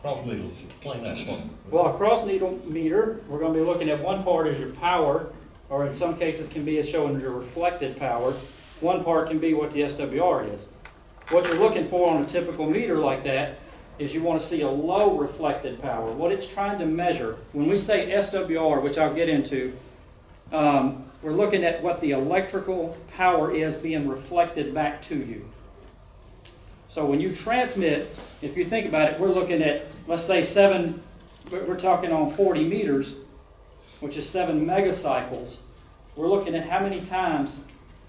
Cross needles, explain that for me. Well, a cross needle meter, we're going to be looking at one part as your power, or in some cases can be as showing your reflected power. One part can be what the SWR is. What you're looking for on a typical meter like that is you want to see a low reflected power. What it's trying to measure, when we say SWR, which I'll get into, we're looking at what the electrical power is being reflected back to you. So when you transmit, if you think about it, we're looking at, let's say we're talking on 40 meters, which is 7 megacycles. We're looking at how many times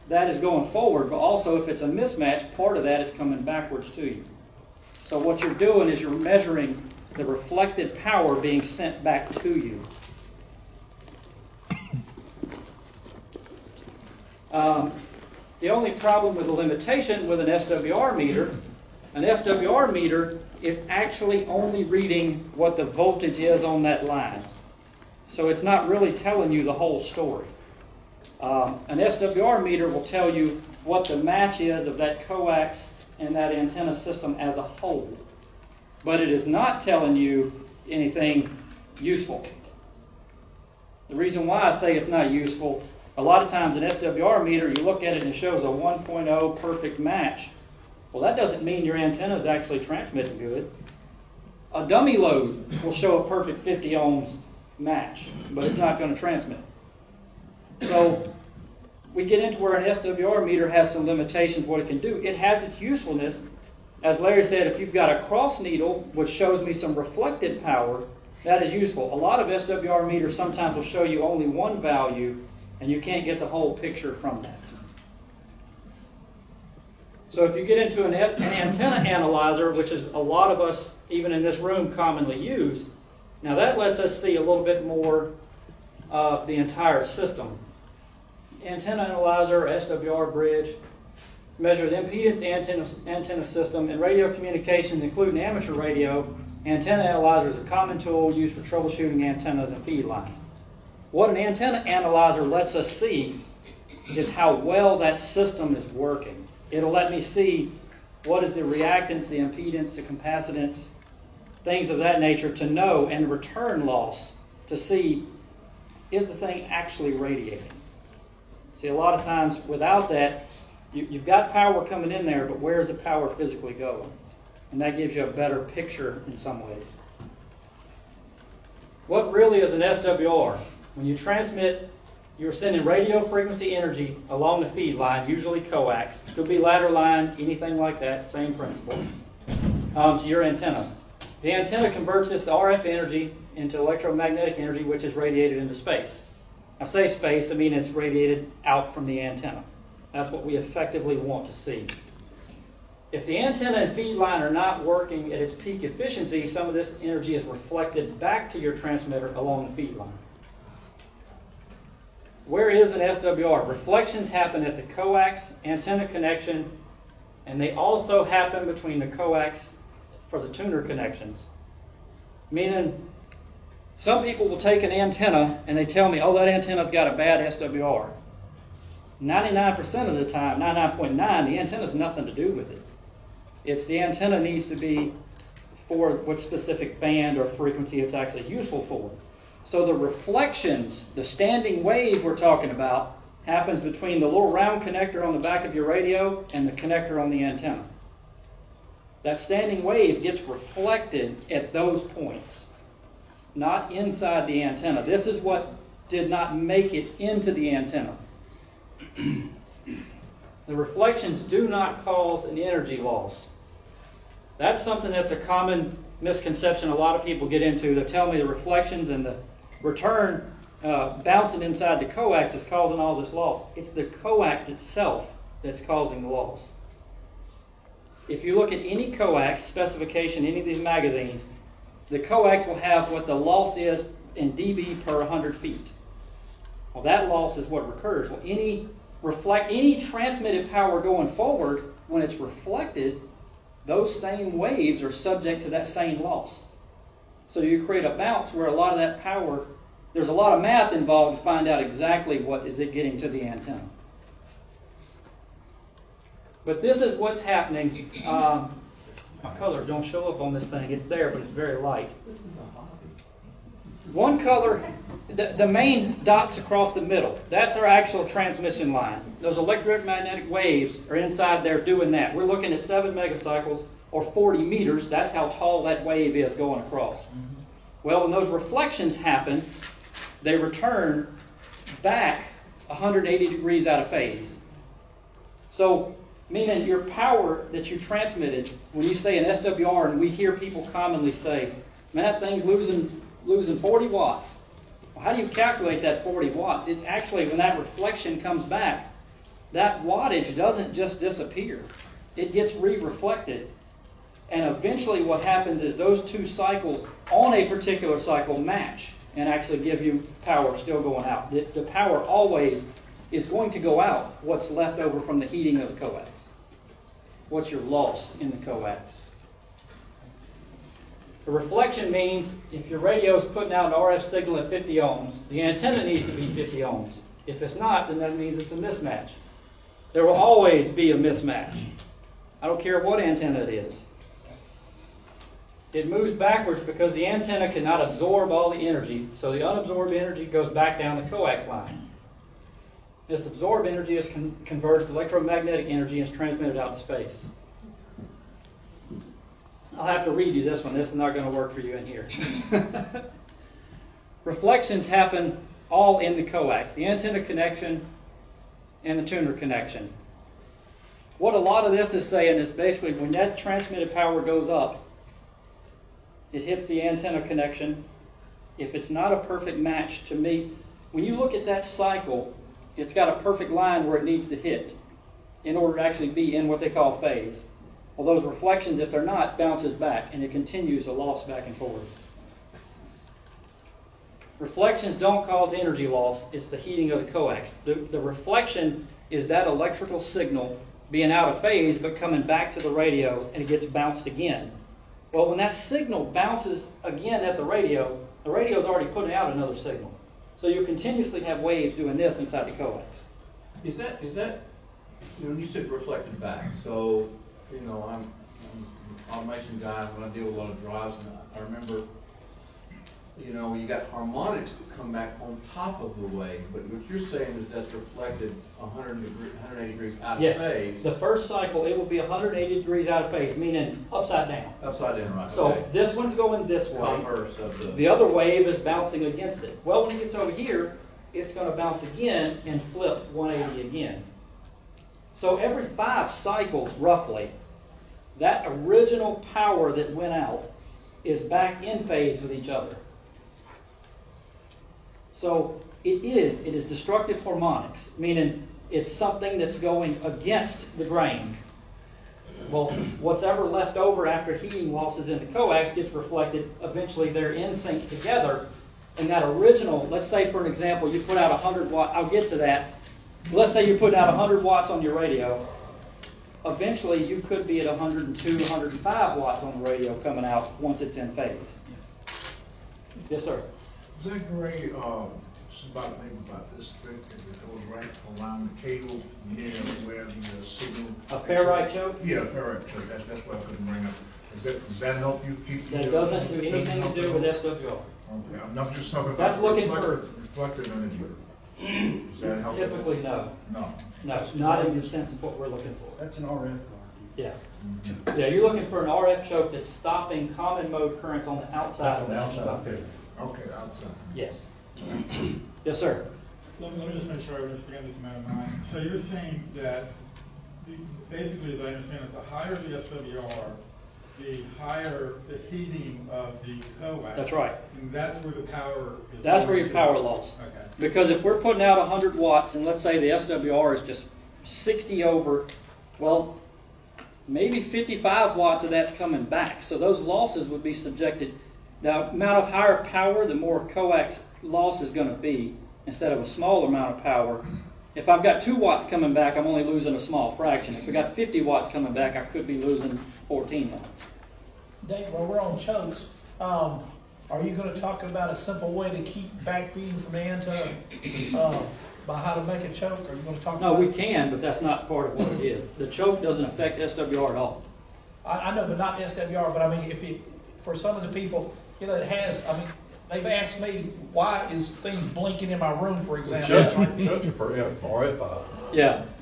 that is going forward, but also if it's a mismatch, part of that is coming backwards to you. So what you're doing is you're measuring the reflected power being sent back to you. The only problem with the limitation with an SWR meter is actually only reading what the voltage is on that line. So it's not really telling you the whole story. An SWR meter will tell you what the match is of that coax and that antenna system as a whole. But it is not telling you anything useful. The reason why I say it's not useful, a lot of times an SWR meter, you look at it and it shows a 1.0 perfect match. Well, that doesn't mean your antenna is actually transmitting good. A dummy load will show a perfect 50 ohms match, but it's not going to transmit. So we get into where an SWR meter has some limitations what it can do. It has its usefulness. As Larry said, if you've got a cross needle, which shows me some reflected power, that is useful. A lot of SWR meters sometimes will show you only one value, and you can't get the whole picture from that. So if you get into an antenna analyzer, which is a lot of us, even in this room, commonly use, now that lets us see a little bit more of the entire system. Antenna analyzer, SWR bridge, measure the impedance antenna system. In radio communications, including amateur radio, antenna analyzer is a common tool used for troubleshooting antennas and feed lines. What an antenna analyzer lets us see is how well that system is working. It'll let me see what is the reactance, the impedance, the capacitance, things of that nature to know, and return loss to see, is the thing actually radiating? See, a lot of times without that, you've got power coming in there, but where's the power physically going? And that gives you a better picture in some ways. What really is an SWR? When you transmit, you're sending radio frequency energy along the feed line, usually coax. Could be ladder line, anything like that, same principle, to your antenna. The antenna converts this to RF energy into electromagnetic energy, which is radiated into space. I say space, I mean it's radiated out from the antenna. That's what we effectively want to see. If the antenna and feed line are not working at its peak efficiency, some of this energy is reflected back to your transmitter along the feed line. Where is an SWR? Reflections happen at the coax antenna connection, and they also happen between the coax for the tuner connections. Meaning, some people will take an antenna and they tell me, oh, that antenna's got a bad SWR. 99% of the time, 99.9, the antenna's nothing to do with it. It's the antenna needs to be for what specific band or frequency it's actually useful for. So the reflections, the standing wave we're talking about, happens between the little round connector on the back of your radio and the connector on the antenna. That standing wave gets reflected at those points, not inside the antenna. This is what did not make it into the antenna. The reflections do not cause an energy loss. That's something that's a common misconception a lot of people get into. They'll tell me the reflections and the return bouncing inside the coax is causing all this loss. It's the coax itself that's causing the loss. If you look at any coax specification, any of these magazines, the coax will have what the loss is in dB per 100 feet. Well, that loss is what recurs. Well, any transmitted power going forward, when it's reflected, those same waves are subject to that same loss. So you create a bounce where a lot of that power, there's a lot of math involved to find out exactly what is it getting to the antenna. But this is what's happening. My colors don't show up on this thing. It's there, but it's very light. One color, the main dots across the middle, that's our actual transmission line. Those electromagnetic waves are inside there doing that. We're looking at 7 megacycles or 40 meters. That's how tall that wave is going across. Well, when those reflections happen, they return back 180 degrees out of phase. So, meaning your power that you transmitted, when you say an SWR, and we hear people commonly say, man, that thing's losing 40 watts. Well, how do you calculate that 40 watts? It's actually, when that reflection comes back, that wattage doesn't just disappear. It gets re-reflected. And eventually what happens is those two cycles on a particular cycle match and actually give you power still going out. The power always is going to go out what's left over from the heating of the coax. What's your loss in the coax? The reflection means if your radio is putting out an RF signal at 50 ohms, the antenna needs to be 50 ohms. If it's not, then that means it's a mismatch. There will always be a mismatch. I don't care what antenna it is. It moves backwards because the antenna cannot absorb all the energy, so the unabsorbed energy goes back down the coax line. This absorbed energy is converted to electromagnetic energy and is transmitted out to space. I'll have to read you this one. This is not going to work for you in here. Reflections happen all in the coax, the antenna connection and the tuner connection. What a lot of this is saying is basically when that transmitted power goes up, it hits the antenna connection. If it's not a perfect match to meet, when you look at that cycle, it's got a perfect line where it needs to hit in order to actually be in what they call phase. Well, those reflections, if they're not, bounces back and it continues a loss back and forth. Reflections don't cause energy loss, it's the heating of the coax. The reflection is that electrical signal being out of phase but coming back to the radio and it gets bounced again. Well, when that signal bounces again at the radio's already putting out another signal. So you continuously have waves doing this inside the coax. Is that when you said reflected back? So, you know, I'm an automation guy when I deal with a lot of drives, and I remember, you know, you got harmonics that come back on top of the wave, but what you're saying is that's reflected 180 degrees out of yes. phase. The first cycle, it will be 180 degrees out of phase, meaning upside down. Upside down, right. So okay. this one's going this way. Converse of the other wave is bouncing against it. Well, when it gets over here, it's going to bounce again and flip 180 again. So every 5 cycles, roughly, that original power that went out is back in phase with each other. So it is destructive harmonics, meaning it's something that's going against the grain. Well, what's ever left over after heating losses in the coax gets reflected. Eventually they're in sync together. And that original, let's say for an example, you put out 100 watts, I'll get to that. Let's say you're putting out 100 watts on your radio. Eventually you could be at 102, 105 watts on the radio coming out once it's in phase. Yes, sir. Is that gray, it's about maybe about this thick, that goes right around the cable near where the signal. A ferrite choke? Yeah, a ferrite choke. That's what I couldn't bring up. Does that help you keep? That doesn't do anything to do with SWR. Okay, I'm not just talking about. That's looking for reflected energy. Does that help? Typically, no. No. No, not in the sense of what we're looking for. That's an RF card. Yeah. Yeah, you're looking for an RF choke that's stopping common mode currents on the outside of the outside. Okay, outside. Yes. Yes, sir. Let me just make sure I understand this amount of mind. So you're saying that, basically, as I understand it, the higher the SWR, the higher the heating of the coax. That's right. And that's where the power is. That's where going your to. power loss. Okay. Because if we're putting out 100 watts, and let's say the SWR is just 60 over, well, maybe 55 watts of that's coming back. So those losses would be subjected. The amount of higher power, the more coax loss is going to be, instead of a smaller amount of power. If I've got 2 watts coming back, I'm only losing a small fraction. If I've got 50 watts coming back, I could be losing 14 watts. Dave, while we're on chokes, are you going to talk about a simple way to keep back feeding from the antenna by how to make a choke? Are you going to talk No, about we can, but that's not part of what it is. The choke doesn't affect SWR at all. I know, but not SWR, but I mean, if it, for some of the people, you know, it has, I mean, they've asked me, why is things blinking in my room, for example? Chokes are for RFI.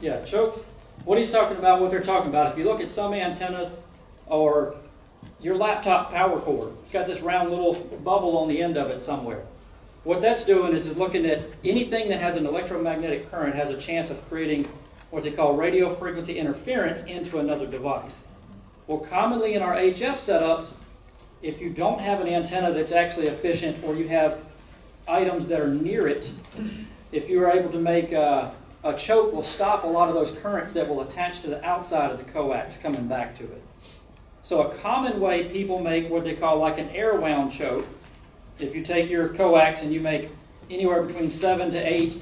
Yeah, chokes. What he's talking about, what they're talking about, if you look at some antennas or your laptop power cord, it's got this round little bubble on the end of it somewhere. What that's doing is looking at anything that has an electromagnetic current has a chance of creating what they call radio frequency interference into another device. Well, commonly in our HF setups, if you don't have an antenna that's actually efficient, or you have items that are near it, if you are able to make a choke, will stop a lot of those currents that will attach to the outside of the coax coming back to it. So a common way people make what they call like an air wound choke, if you take your coax and you make anywhere between 7 to 8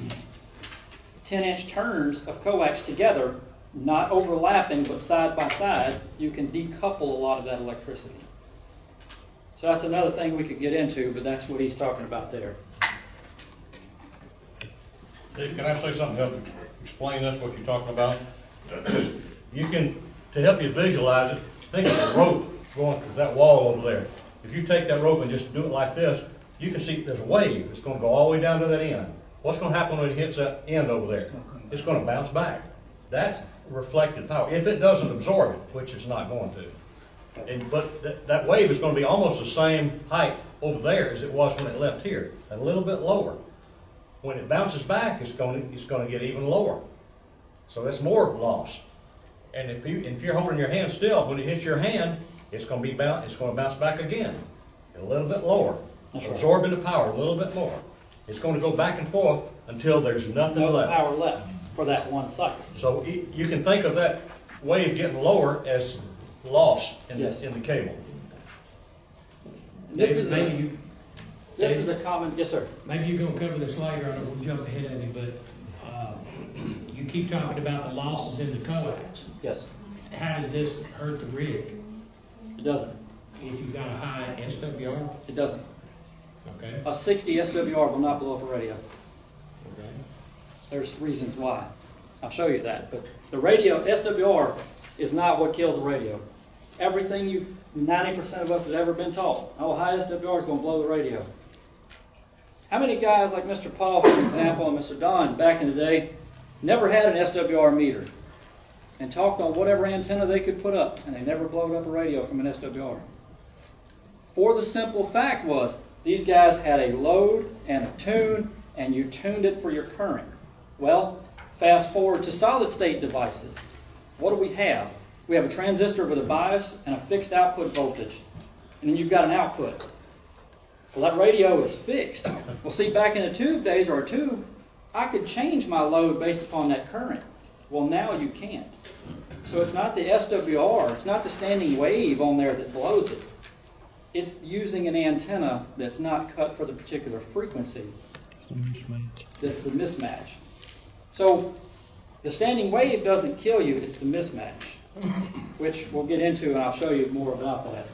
10-inch turns of coax together, not overlapping but side by side, you can decouple a lot of that electricity. So that's another thing we could get into, but that's what he's talking about there. Dave, can I say something to help explain this, what you're talking about? You can, to help you visualize it, think of a rope going to that wall over there. If you take that rope and just do it like this, you can see there's a wave that's going to go all the way down to that end. What's going to happen when it hits that end over there? It's going to bounce back. That's reflected power. If it doesn't absorb it, which it's not going to. But that wave is going to be almost the same height over there as it was when it left here, a little bit lower. When it bounces back, it's going to get even lower. So that's more loss. And if you're holding your hand still, when it hits your hand, it's going to bounce back again, a little bit lower, absorbing the power a little bit more. It's going to go back and forth until there's nothing left. Power left for that one cycle. So you can think of that wave getting lower as loss in the cable. This is a common, yes sir. Maybe you're going to cover this later, I don't want to jump ahead of you, but you keep talking about the losses in the coax. Yes. How does this hurt the rig? It doesn't. If you've got a high SWR? It doesn't. Okay. A 60 SWR will not blow up a radio. Okay. There's reasons why. I'll show you that. But the radio, SWR, is not what kills a radio. Everything 90% of us have ever been taught, oh, high SWR is going to blow the radio. How many guys like Mr. Paul, for example, and Mr. Don, back in the day, never had an SWR meter and talked on whatever antenna they could put up, and they never blowed up a radio from an SWR? For the simple fact was, these guys had a load and a tune, and you tuned it for your current. Well, fast forward to solid state devices. What do we have? We have a transistor with a bias and a fixed output voltage. And then you've got an output. Well, that radio is fixed. Well, see, back in the tube days, or a tube, I could change my load based upon that current. Well, now you can't. So it's not the SWR, it's not the standing wave on there that blows it. It's using an antenna that's not cut for the particular frequency. That's the mismatch. So the standing wave doesn't kill you, it's the mismatch, which we'll get into, and I'll show you more about that.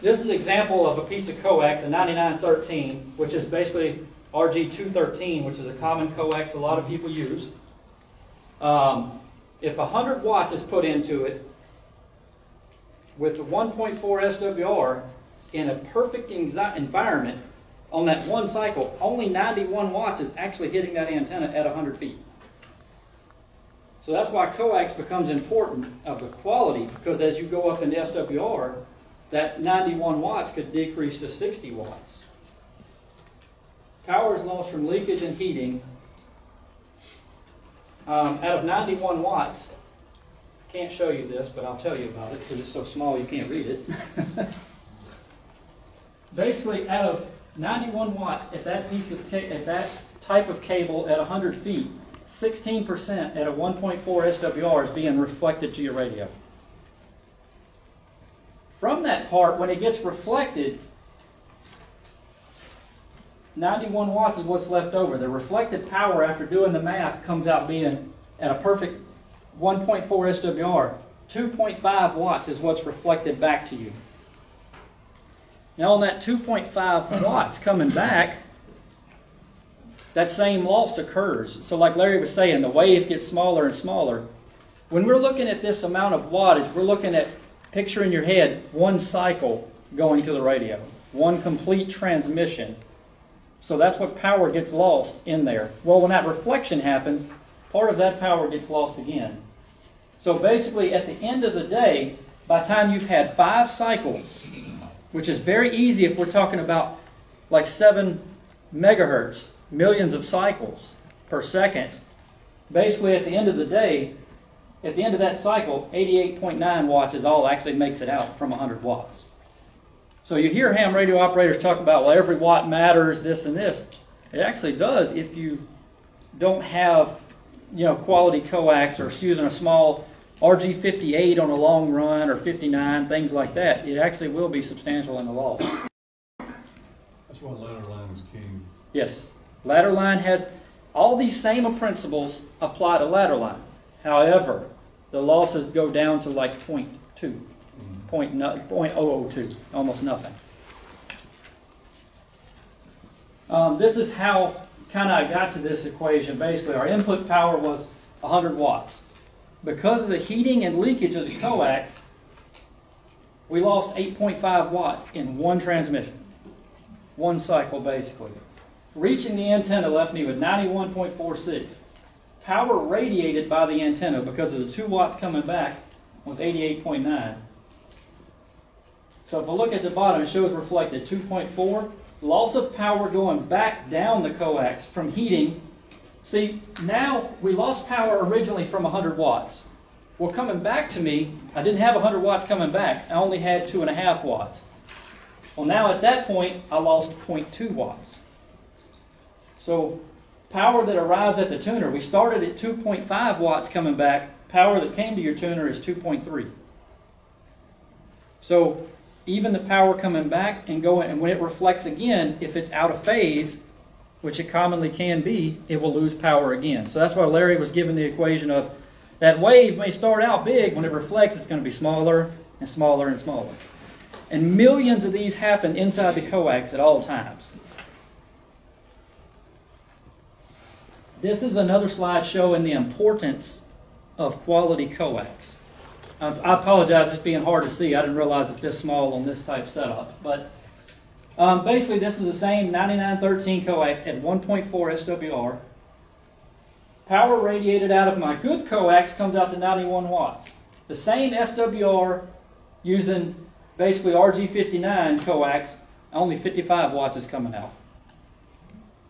This is an example of a piece of coax, a 9913, which is basically RG213, which is a common coax a lot of people use. If 100 watts is put into it, with the 1.4 SWR, in a perfect environment, on that one cycle, only 91 watts is actually hitting that antenna at 100 feet. So that's why coax becomes important of the quality, because as you go up in SWR, that 91 watts could decrease to 60 watts. Power is lost from leakage and heating. Out of 91 watts, can't show you this, but I'll tell you about it because it's so small you can't read it. Basically, out of 91 watts at that at that type of cable at 100 feet, 16% at a 1.4 SWR is being reflected to your radio. From that part, when it gets reflected, 91 watts is what's left over. The reflected power after doing the math comes out being at a perfect 1.4 SWR. 2.5 watts is what's reflected back to you. Now on that 2.5 watts coming back, that same loss occurs. So like Larry was saying, the wave gets smaller and smaller. When we're looking at this amount of wattage, we're looking at, picture in your head, one cycle going to the radio. One complete transmission. So that's what power gets lost in there. Well, when that reflection happens, part of that power gets lost again. So basically, at the end of the day, by the time you've had 5 cycles, which is very easy if we're talking about like 7 megahertz, millions of cycles per second, basically at the end of the day, at the end of that cycle, 88.9 watts is all actually makes it out from 100 watts. So you hear ham radio operators talk about, well, every watt matters, this and this. It actually does if you don't have, quality coax or using a small RG58 on a long run or 59, things like that. It actually will be substantial in the loss. That's why ladder line is king. Yes. Ladder line has all these same principles apply to ladder line. However, the losses go down to like 0.2. 0.002, almost nothing. This is how kind of I got to this equation. Basically, our input power was 100 watts. Because of the heating and leakage of the coax, we lost 8.5 watts in one transmission. One cycle, basically. Reaching the antenna left me with 91.46. Power radiated by the antenna because of the 2 watts coming back was 88.9. So if I look at the bottom, it shows reflected 2.4. Loss of power going back down the coax from heating. See, now we lost power originally from 100 watts. Well, coming back to me, I didn't have 100 watts coming back. I only had 2.5 watts. Well, now at that point, I lost 0.2 watts. So power that arrives at the tuner, we started at 2.5 watts coming back. Power that came to your tuner is 2.3. So even the power coming back and going, and when it reflects again, if it's out of phase, which it commonly can be, it will lose power again. So that's why Larry was given the equation of that wave may start out big. When it reflects, it's going to be smaller and smaller and smaller. And millions of these happen inside the coax at all times. This is another slide showing the importance of quality coax. I apologize, it's being hard to see. I didn't realize it's this small on this type setup. But basically, this is the same 9913 coax at 1.4 SWR. Power radiated out of my good coax comes out to 91 watts. The same SWR using basically RG59 coax, only 55 watts is coming out.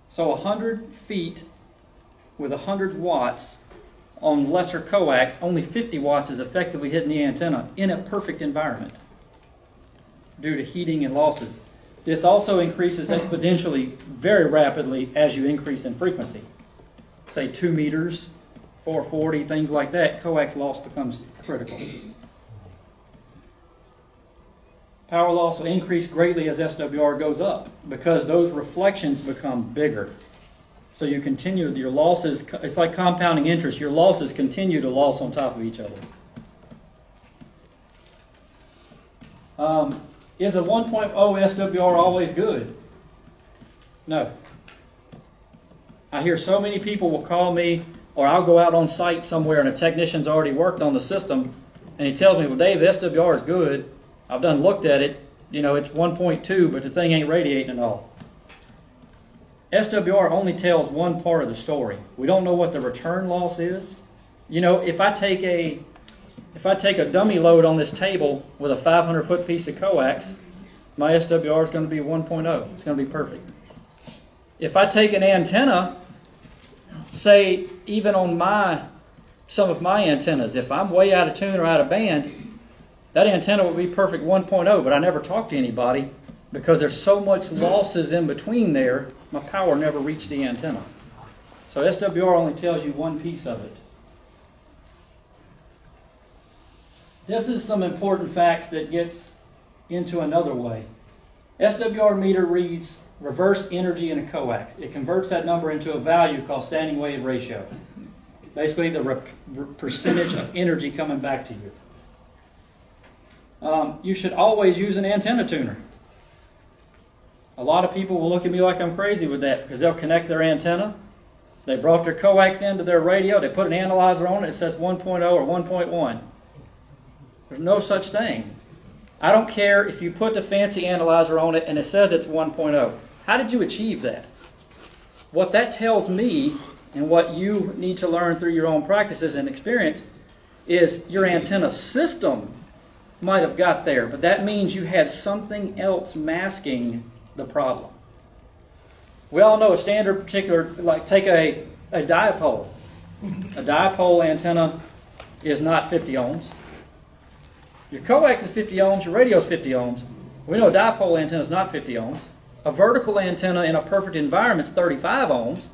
So 100 feet with 100 watts on lesser coax, only 50 watts is effectively hitting the antenna in a perfect environment due to heating and losses. This also increases exponentially very rapidly as you increase in frequency. Say 2 meters, 440, things like that, coax loss becomes critical. Power loss will increase greatly as SWR goes up because those reflections become bigger. So you continue, your losses, it's like compounding interest. Your losses continue to loss on top of each other. Is a 1.0 SWR always good? No. I hear so many people will call me, or I'll go out on site somewhere and a technician's already worked on the system, and he tells me, well, Dave, the SWR is good. I've done looked at it. It's 1.2, but the thing ain't radiating at all. SWR only tells one part of the story. We don't know what the return loss is. If I take a dummy load on this table with a 500-foot piece of coax, my SWR is going to be 1.0. It's going to be perfect. If I take an antenna, say even on my some of my antennas. If I'm way out of tune or out of band, that antenna will be perfect 1.0, but I never talk to anybody because there's so much losses in between there, my power never reached the antenna. So SWR only tells you one piece of it. This is some important facts that gets into another way. SWR meter reads reverse energy in a coax. It converts that number into a value called standing wave ratio. Basically the percentage of energy coming back to you. You should always use an antenna tuner. A lot of people will look at me like I'm crazy with that because they'll connect their antenna. They brought their coax into their radio. They put an analyzer on it. It says 1.0 or 1.1. There's no such thing. I don't care if you put the fancy analyzer on it and it says it's 1.0. How did you achieve that? What that tells me, and what you need to learn through your own practices and experience, is your antenna system might have got there, but that means you had something else masking the problem. We all know a standard particular, like take a dipole. A dipole antenna is not 50 ohms. Your coax is 50 ohms, your radio is 50 ohms. We know a dipole antenna is not 50 ohms. A vertical antenna in a perfect environment is 35 ohms.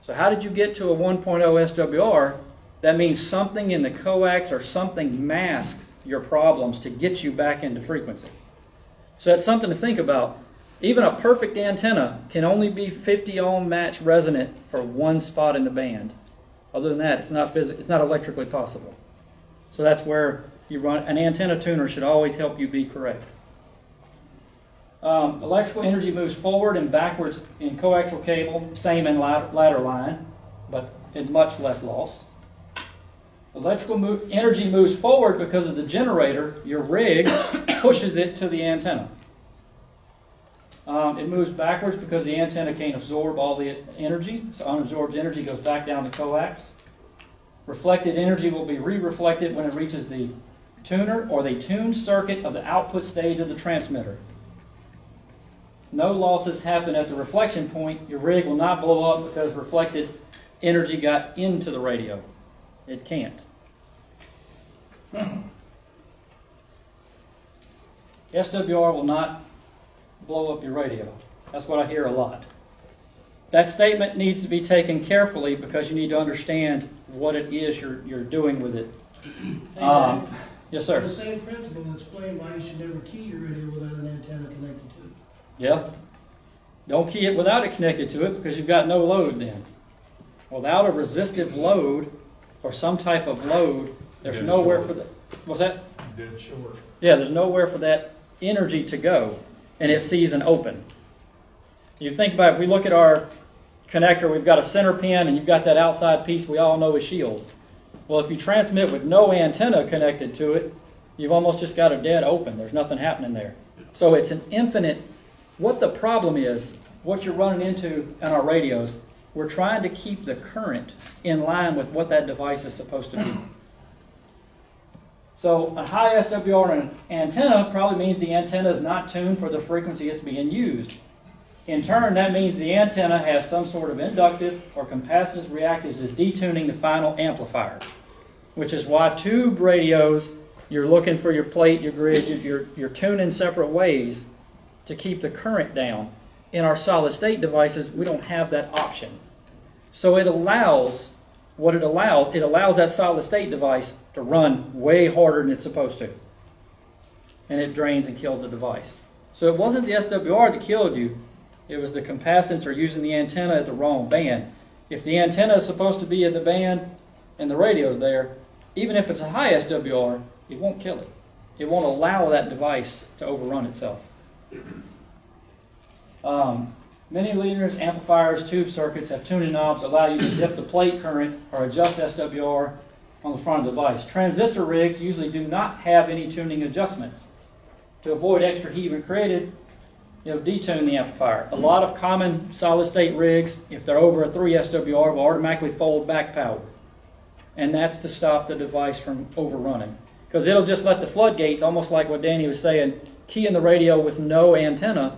So how did you get to a 1.0 SWR? That means something in the coax or something masked your problems to get you back into frequency. So that's something to think about. Even a perfect antenna can only be 50 ohm match resonant for one spot in the band. Other than that, it's not electrically possible. So that's where you run. An antenna tuner should always help you be correct. Electrical energy moves forward and backwards in coaxial cable, same in ladder line, but in much less loss. Electrical energy moves forward because of the generator. Your rig pushes it to the antenna. It moves backwards because the antenna can't absorb all the energy, so unabsorbed energy goes back down the coax. Reflected energy will be re-reflected when it reaches the tuner or the tuned circuit of the output stage of the transmitter. No losses happen at the reflection point. Your rig will not blow up because reflected energy got into the radio. It can't. SWR will not blow up your radio. That's what I hear a lot. That statement needs to be taken carefully because you need to understand what it is you're doing with it. Yes, sir. The same principle explain why you should never key your radio without an antenna connected to it. Yeah. Don't key it without it connected to it because you've got no load then. Without a resistive load or some type of load, there's nowhere for that. What's that? Dead short. Yeah, there's nowhere for that energy to go, and it sees an open. You think about it, if we look at our connector, we've got a center pin and you've got that outside piece we all know is shield. Well, if you transmit with no antenna connected to it, you've almost just got a dead open. There's nothing happening there. So it's an infinite. What the problem is, what you're running into in our radios, we're trying to keep the current in line with what that device is supposed to be. So a high SWR antenna probably means the antenna is not tuned for the frequency it's being used. In turn, that means the antenna has some sort of inductive or capacitive reactives is detuning the final amplifier, which is why tube radios, you're looking for your plate, your grid, you're tuning separate ways to keep the current down. In our solid state devices, we don't have that option. So it allows that solid state device to run way harder than it's supposed to. And it drains and kills the device. So it wasn't the SWR that killed you. It was the capacitance or using the antenna at the wrong band. If the antenna is supposed to be at the band and the radio's there, even if it's a high SWR, it won't kill it. It won't allow that device to overrun itself. Many leaders, amplifiers, tube circuits have tuning knobs that allow you to dip the plate current or adjust SWR on the front of the device. Transistor rigs usually do not have any tuning adjustments. To avoid extra heat when created, detune the amplifier. A lot of common solid-state rigs, if they're over a 3 SWR, will automatically fold back power. And that's to stop the device from overrunning. Because it'll just let the floodgates, almost like what Danny was saying, key in the radio with no antenna.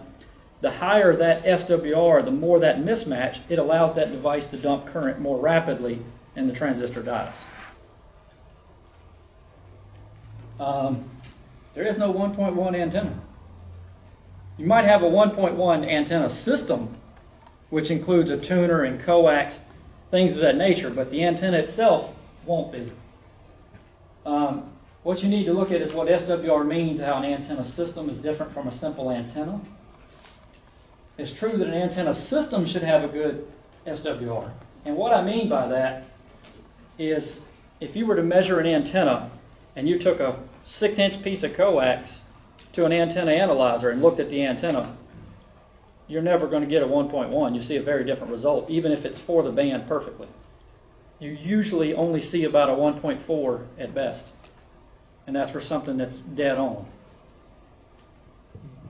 The higher that SWR, the more that mismatch, it allows that device to dump current more rapidly and the transistor dies. There is no 1.1 antenna. You might have a 1.1 antenna system, which includes a tuner and coax, things of that nature, but the antenna itself won't be. What you need to look at is what SWR means, how an antenna system is different from a simple antenna. It's true that an antenna system should have a good SWR. And what I mean by that is if you were to measure an antenna and you took a 6-inch piece of coax to an antenna analyzer and looked at the antenna, you're never going to get a 1.1. You see a very different result, even if it's for the band perfectly. You usually only see about a 1.4 at best. And that's for something that's dead on.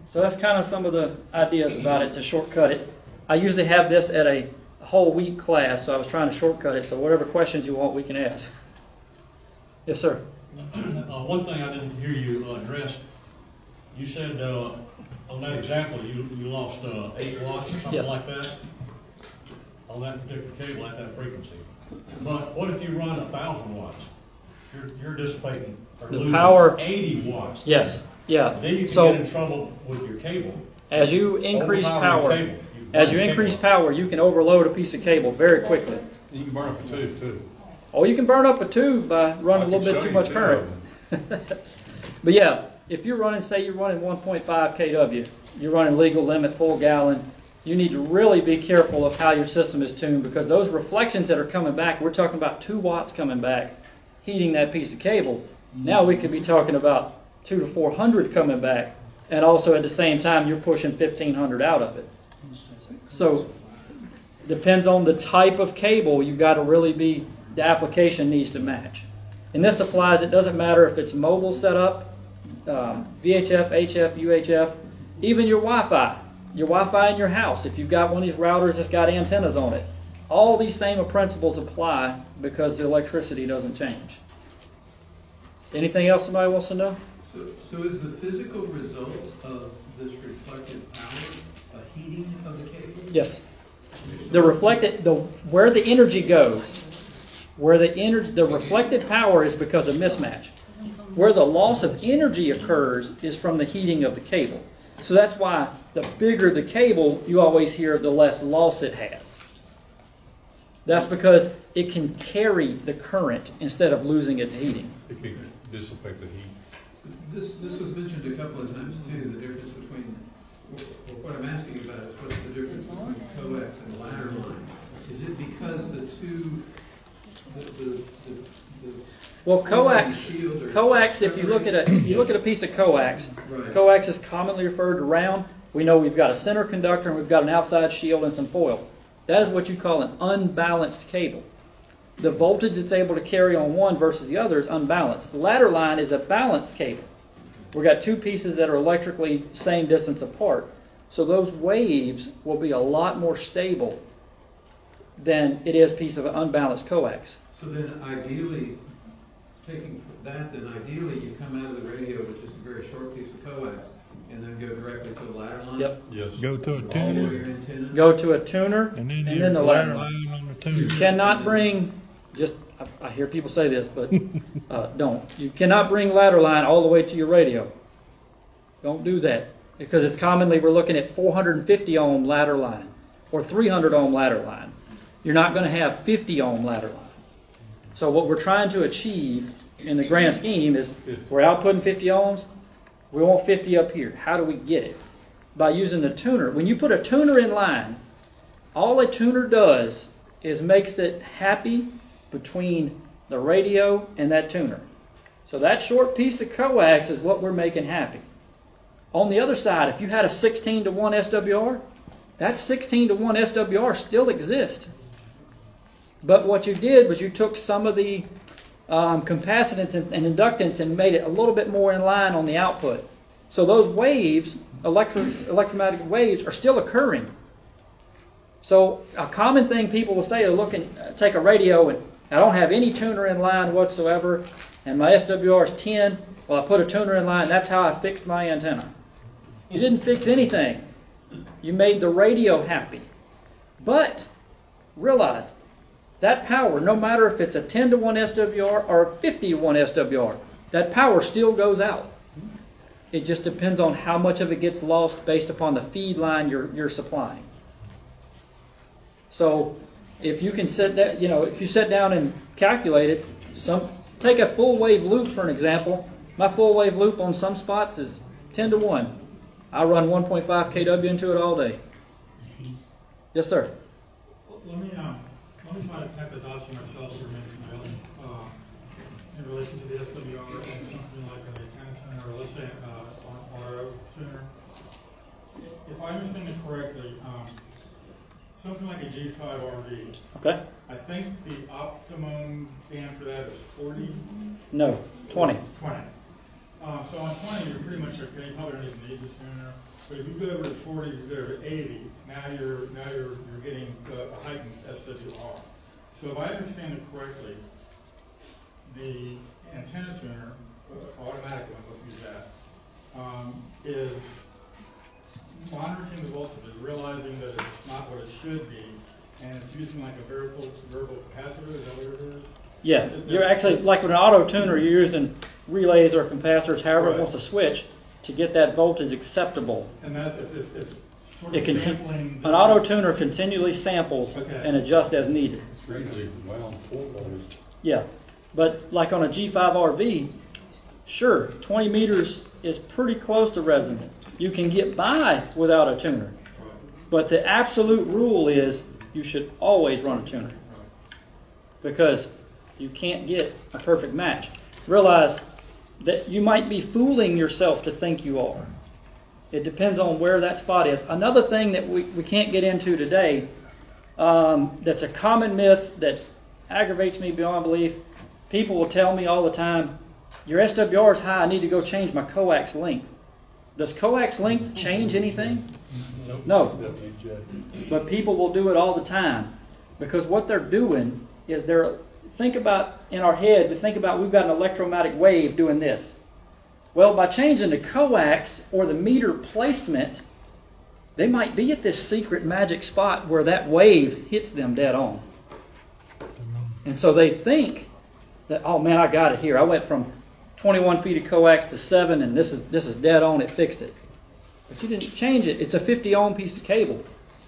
So that's kind of some of the ideas about it to shortcut it. I usually have this at a whole week class, so I was trying to shortcut it. So whatever questions you want, we can ask. Yes, sir. One thing I didn't hear you address, you said on that example you lost 8 watts or something Yes. like that on that particular cable at that frequency. But what if you run 1,000 watts? You're dissipating or The losing power- 80 watts. Yes. Yeah. Then you can So- get in trouble with your cable. As you increase Overpowering power, cable. as you burn increase cable. power, you can overload a piece of cable very quickly. You can burn up a tube too. Or you can burn up a tube by running a little bit too much current. But yeah, if you're running, say you're running 1.5 kW, you're running legal limit, full gallon, you need to really be careful of how your system is tuned, because those reflections that are coming back, we're talking about 2 watts coming back, heating that piece of cable. Now we could be talking about 200 to 400 coming back, and also at the same time you're pushing 1,500 out of it. So depends on the type of cable. You've got to really be, the application needs to match. And this applies, it doesn't matter if it's mobile setup, VHF, HF, UHF, even your Wi-Fi. Your Wi-Fi in your house, if you've got one of these routers that's got antennas on it. All these same principles apply because the electricity doesn't change. Anything else somebody wants to know? So is the physical result of this reflected power a heating of the cable? Yes. The reflected, where the energy goes, where the reflected power is because of mismatch. Where the loss of energy occurs is from the heating of the cable. So that's why the bigger the cable, you always hear the less loss it has. That's because it can carry the current instead of losing it to heating. It can dissipate the heat. So this was mentioned a couple of times too, the difference between, what I'm asking about is what's the difference between coax and ladder line? Is it because the two, Well, coax, if you look at a piece of coax, Right. coax is commonly referred to round. We know we've got a center conductor and we've got an outside shield and some foil. That is what you call an unbalanced cable. The voltage it's able to carry on one versus the other is unbalanced. Ladder line is a balanced cable. We've got 2 pieces that are electrically same distance apart. So those waves will be a lot more stable than it is a piece of an unbalanced coax. So then ideally, taking that, then ideally you come out of the radio with just a very short piece of coax and then go directly to the ladder line? Yep. Yes. Go to a All tuner. your antennas? Go to a tuner And and then then the ladder line. line on the You tuner. cannot bring, I hear people say this, but don't. You cannot bring ladder line all the way to your radio. Don't do that. Because it's commonly, we're looking at 450 ohm ladder line or 300 ohm ladder line. You're not going to have 50 ohm ladder line. So what we're trying to achieve in the grand scheme is we're outputting 50 ohms. We want 50 up here. How do we get it? By using the tuner. When you put a tuner in line, all a tuner does is makes it happy between the radio and that tuner. So that short piece of coax is what we're making happy. On the other side, if you had a 16 to 1 SWR, that 16 to 1 SWR still exists. But what you did was you took some of the capacitance and inductance and made it a little bit more in line on the output. So those waves, electromagnetic waves, are still occurring. So a common thing people will say, take a radio and I don't have any tuner in line whatsoever, and my SWR is 10. Well, I put a tuner in line, that's how I fixed my antenna. You didn't fix anything. You made the radio happy. But realize, that power, no matter if it's a 10-to-1 SWR or a 50-to-1 SWR, that power still goes out. It just depends on how much of it gets lost based upon the feed line you're supplying. So if you can set that, if you sit down and calculate it, take a full wave loop for an example. My full wave loop on some spots is 10-to-1. I run 1.5 kW into it all day. Yes, sir. Let me try to connect the dots for myself for a minute, in relation to the SWR and something like an antenna tuner, or let's say an auto tuner. If I understand it correctly, something like a G5 RV. Okay. I think the optimum band for that is 40. No, 20. 20. So on 20, you're pretty much okay. You probably don't even need the tuner. But if you go over to 40, you go over to 80. Now you're getting a heightened SWR. So if I understand it correctly, the antenna tuner, automatic one, let's use that, is monitoring the voltages, realizing that it's not what it should be, and it's using like a variable capacitor. Is that what it is? Yeah, you're actually, like with an auto tuner, you're using relays or capacitors, however it wants to switch, to get that voltage acceptable. And it's sort of sampling. An auto tuner continually samples and adjusts as needed. It's usually wound 4 volts. Yeah, but like on a G5 RV, sure, 20 meters is pretty close to resonant. You can get by without a tuner. But the absolute rule is you should always run a tuner, because you can't get a perfect match. Realize that you might be fooling yourself to think you are. It depends on where that spot is. Another thing that we can't get into today, that's a common myth that aggravates me beyond belief. People will tell me all the time, your SWR is high, I need to go change my coax length. Does coax length change anything? No. But people will do it all the time, because what they're doing is think about in our head, we've got an electromagnetic wave doing this. Well, by changing the coax or the meter placement, they might be at this secret magic spot where that wave hits them dead on. And so they think that, oh man, I got it here. I went from 21 feet of coax to 7, and this is dead on, it fixed it. But you didn't change it. It's a 50 ohm piece of cable.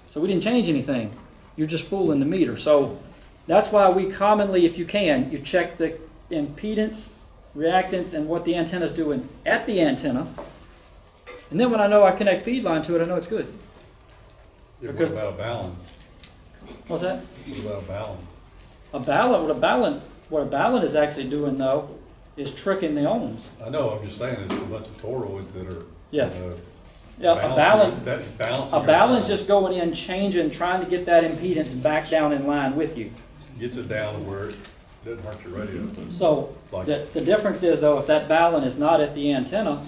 So we didn't change anything. You're just fooling the meter. So that's why we commonly, if you can, you check the impedance, reactance, and what the antenna is doing at the antenna. And then when I know I connect feed line to it, I know it's good. Yeah, what about a balun? What's that? What about a balun? What a balun is actually doing, though, is tricking the ohms. I know, I'm just saying, there's a bunch of toroids that are... Yeah. A balun's just going in, changing, trying to get that impedance back down in line with you. Gets it down to where it doesn't hurt your radio. So the difference is, though, if that balun is not at the antenna,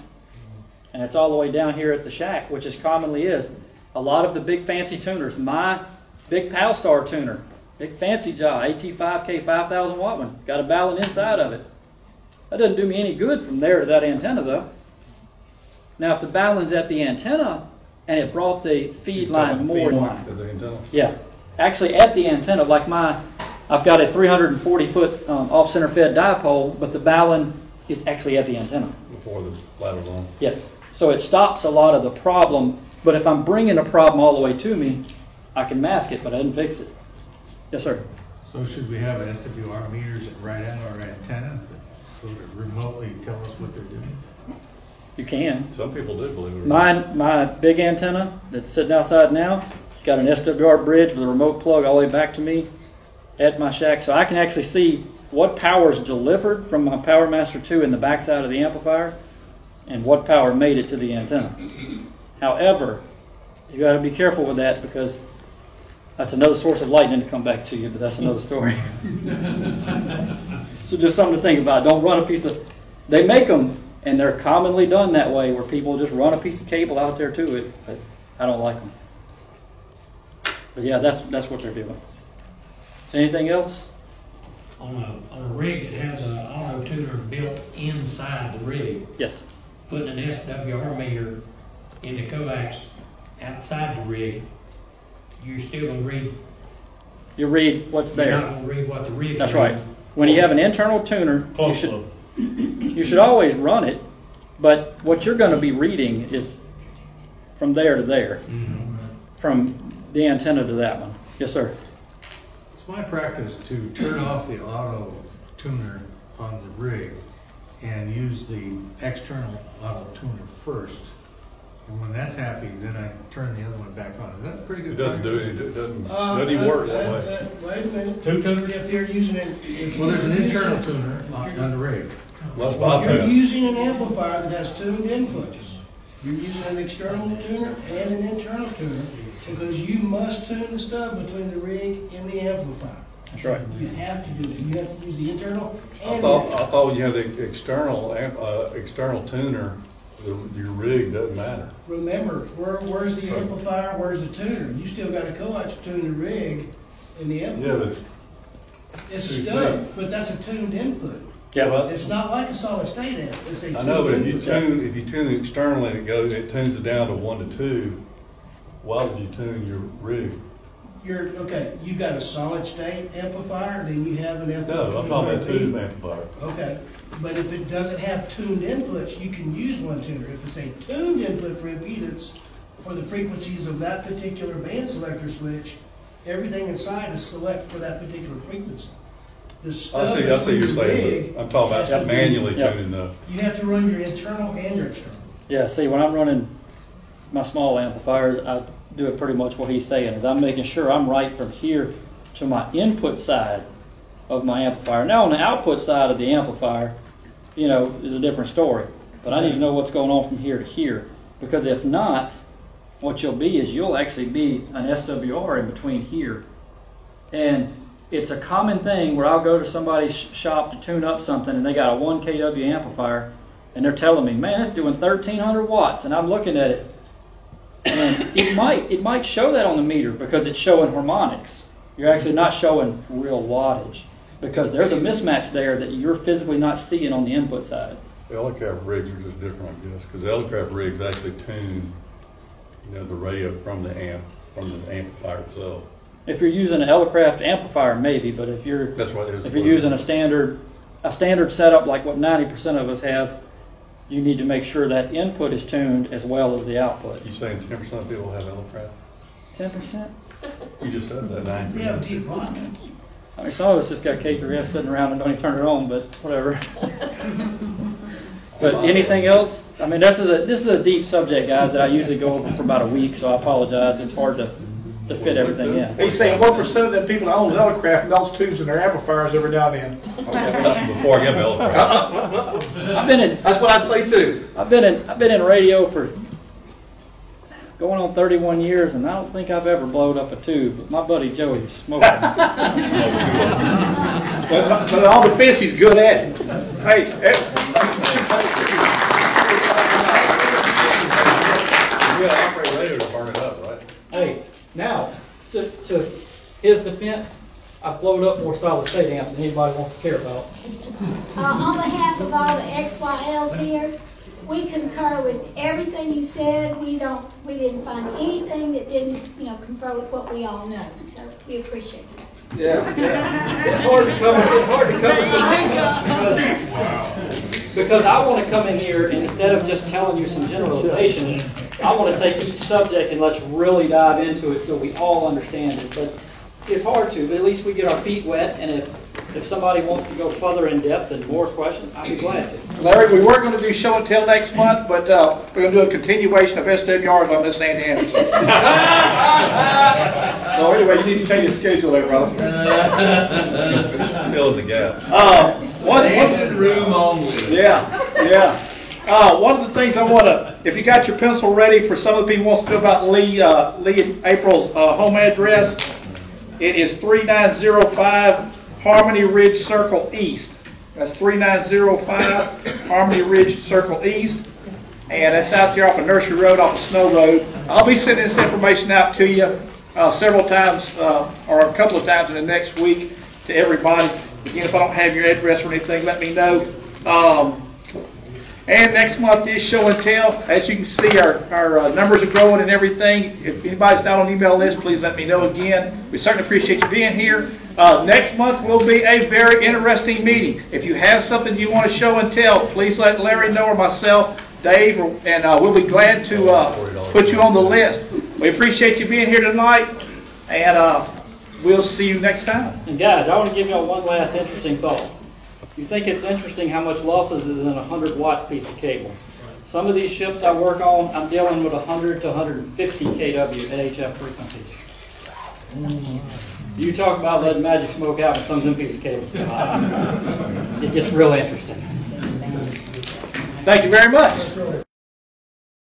and it's all the way down here at the shack, which it commonly is, a lot of the big fancy tuners, my big Palstar tuner, big fancy job, AT5K 5,000 watt one, it's got a balun inside of it. That doesn't do me any good from there to that antenna, though. Now, if the balun's at the antenna and it brought the feed line more in line. Yeah. Actually, at the antenna, like I've got a 340-foot off-center fed dipole, but the balun is actually at the antenna. Before the ladder line. Yes. So it stops a lot of the problem, but if I'm bringing a problem all the way to me, I can mask it, but I didn't fix it. Yes, sir. So should we have SWR meters right at our antenna so that remotely tell us what they're doing? You can. Some people do, believe it or not. My big antenna that's sitting outside now, it's got an SWR bridge with a remote plug all the way back to me at my shack. So I can actually see what power is delivered from my PowerMaster 2 in the backside of the amplifier and what power made it to the antenna. However, you got to be careful with that, because that's another source of lightning to come back to you, but that's another story. So just something to think about. Don't run a piece of... They make them, and they're commonly done that way, where people just run a piece of cable out there to it, but I don't like them. But yeah, that's what they're doing. So anything else? On a rig that has an auto tuner built inside the rig. Yes. Putting an SWR meter in the coax outside the rig, you're still going to read You read what's You're there. not gonna read what the rig. That's right. When you have an internal tuner, you should always run it, but what you're going to be reading is from there to there, from the antenna to that one. Yes, sir. It's my practice to turn off the auto tuner on the rig and use the external auto tuner first. And when that's happy, then I turn the other one back on. Is that a pretty good It doesn't do practice? it, it doesn't even work that way. Wait a minute. Two tuners if they're using it. Well, there's an internal tuner on the rig. Let's You're using an amplifier that has tuned inputs. You're using an external tuner and an internal tuner because you must tune the stub between the rig and the amplifier. That's right. You have to do it. You have to use the internal I and thought when you have the external tuner, your rig doesn't matter. remember, where's the amplifier, where's the tuner? You still got a coax to tune the rig and the amplifier. Yeah, It's a stub, but that's a tuned input. Yeah, well, It's not like a solid state amp. It's a tuned I know, but if you input. tune it externally and it tunes it down to 1 to 2, why would you tune your rig? You got a solid state amplifier, then you have an No, amplifier. I'm talking about tube amplifier. Okay, but if it doesn't have tuned inputs, you can use one tuner. If it's a tuned input for impedance, for the frequencies of that particular band selector switch, everything inside is select for that particular frequency. The I stub see you're between the saying, rig but I'm talking has to about be- manually Yeah. tuning the. You have to run your internal and your external. yeah, see, when I'm running my small amplifiers, I do it pretty much what he's saying, is I'm making sure I'm right from here to my input side of my amplifier. Now, on the output side of the amplifier, is a different story. But I need to know what's going on from here to here. Because if not, what you'll actually be an SWR in between here. And it's a common thing where I'll go to somebody's shop to tune up something and they got a 1 kW amplifier and they're telling me, man, it's doing 1,300 watts. And I'm looking at it and it might show that on the meter because it's showing harmonics. You're actually not showing real wattage because there's a mismatch there that you're physically not seeing on the input side. The Elecraft rigs are just different, I guess, because the Elecraft rigs actually tune, the radio from the amplifier itself. If you're using an Elecraft amplifier, maybe, but if you're using a standard setup like what 90% of us have, you need to make sure that input is tuned as well as the output. You saying 10% of people have Elecraft? 10%? You just said that 9%. We have deep pockets. I mean, some of us just got K3S sitting around and don't even turn it on, but whatever. But anything else? I mean, this is a deep subject, guys, that I usually go over for about a week, so I apologize. It's hard to fit everything in. He's saying what percent of the people that owns Elecraft melts tubes in their amplifiers every now and then. That's before I get Elecraft. That's what I'd say too. I've been in radio for going on 31 years, and I don't think I've ever blown up a tube. But my buddy Joey's smoking. But all defense, he's good at it. Hey, You got to operate radio to burn it up, right? Hey, now, to his defense, I've blown up more solid state amps than anybody wants to care about. On behalf of all the XYLs here, we concur with everything you said. We didn't find anything that didn't, confer with what we all know. So we appreciate it. Yeah. It's hard to cover some because I want to come in here and instead of just telling you some generalizations, I want to take each subject and let's really dive into it so we all understand it. But it's hard to, but at least we get our feet wet, and if somebody wants to go further in depth and more questions, I'd be glad to. Larry, we were going to do show and tell next month, but we're going to do a continuation of SWRs on this antenna. So anyway, you need to change your schedule there, brother. Fill in the gap. Standing room only. Yeah. One of the things I want to, if you got your pencil ready for some of the people who wants to know about Lee and April's home address, it is 3905 Harmony Ridge Circle East. That's 3905 Harmony Ridge Circle East. And that's out there off of Nursery Road, off of Snow Road. I'll be sending this information out to you several times, or a couple of times in the next week to everybody. Again, if I don't have your address or anything, let me know. And next month is show and tell. As you can see, our numbers are growing and everything. If anybody's not on the email list, please let me know again. We certainly appreciate you being here. Next month will be a very interesting meeting. If you have something you want to show and tell, please let Larry know or myself, Dave, and we'll be glad to put you on the list. We appreciate you being here tonight, and we'll see you next time. And guys, I want to give y'all one last interesting thought. You think it's interesting how much losses is in a 100 watts piece of cable. Some of these ships I work on, I'm dealing with 100 to 150 kW at HF frequencies. You talk about letting magic smoke out and some of them pieces of cables go high. It gets real interesting. Thank you very much.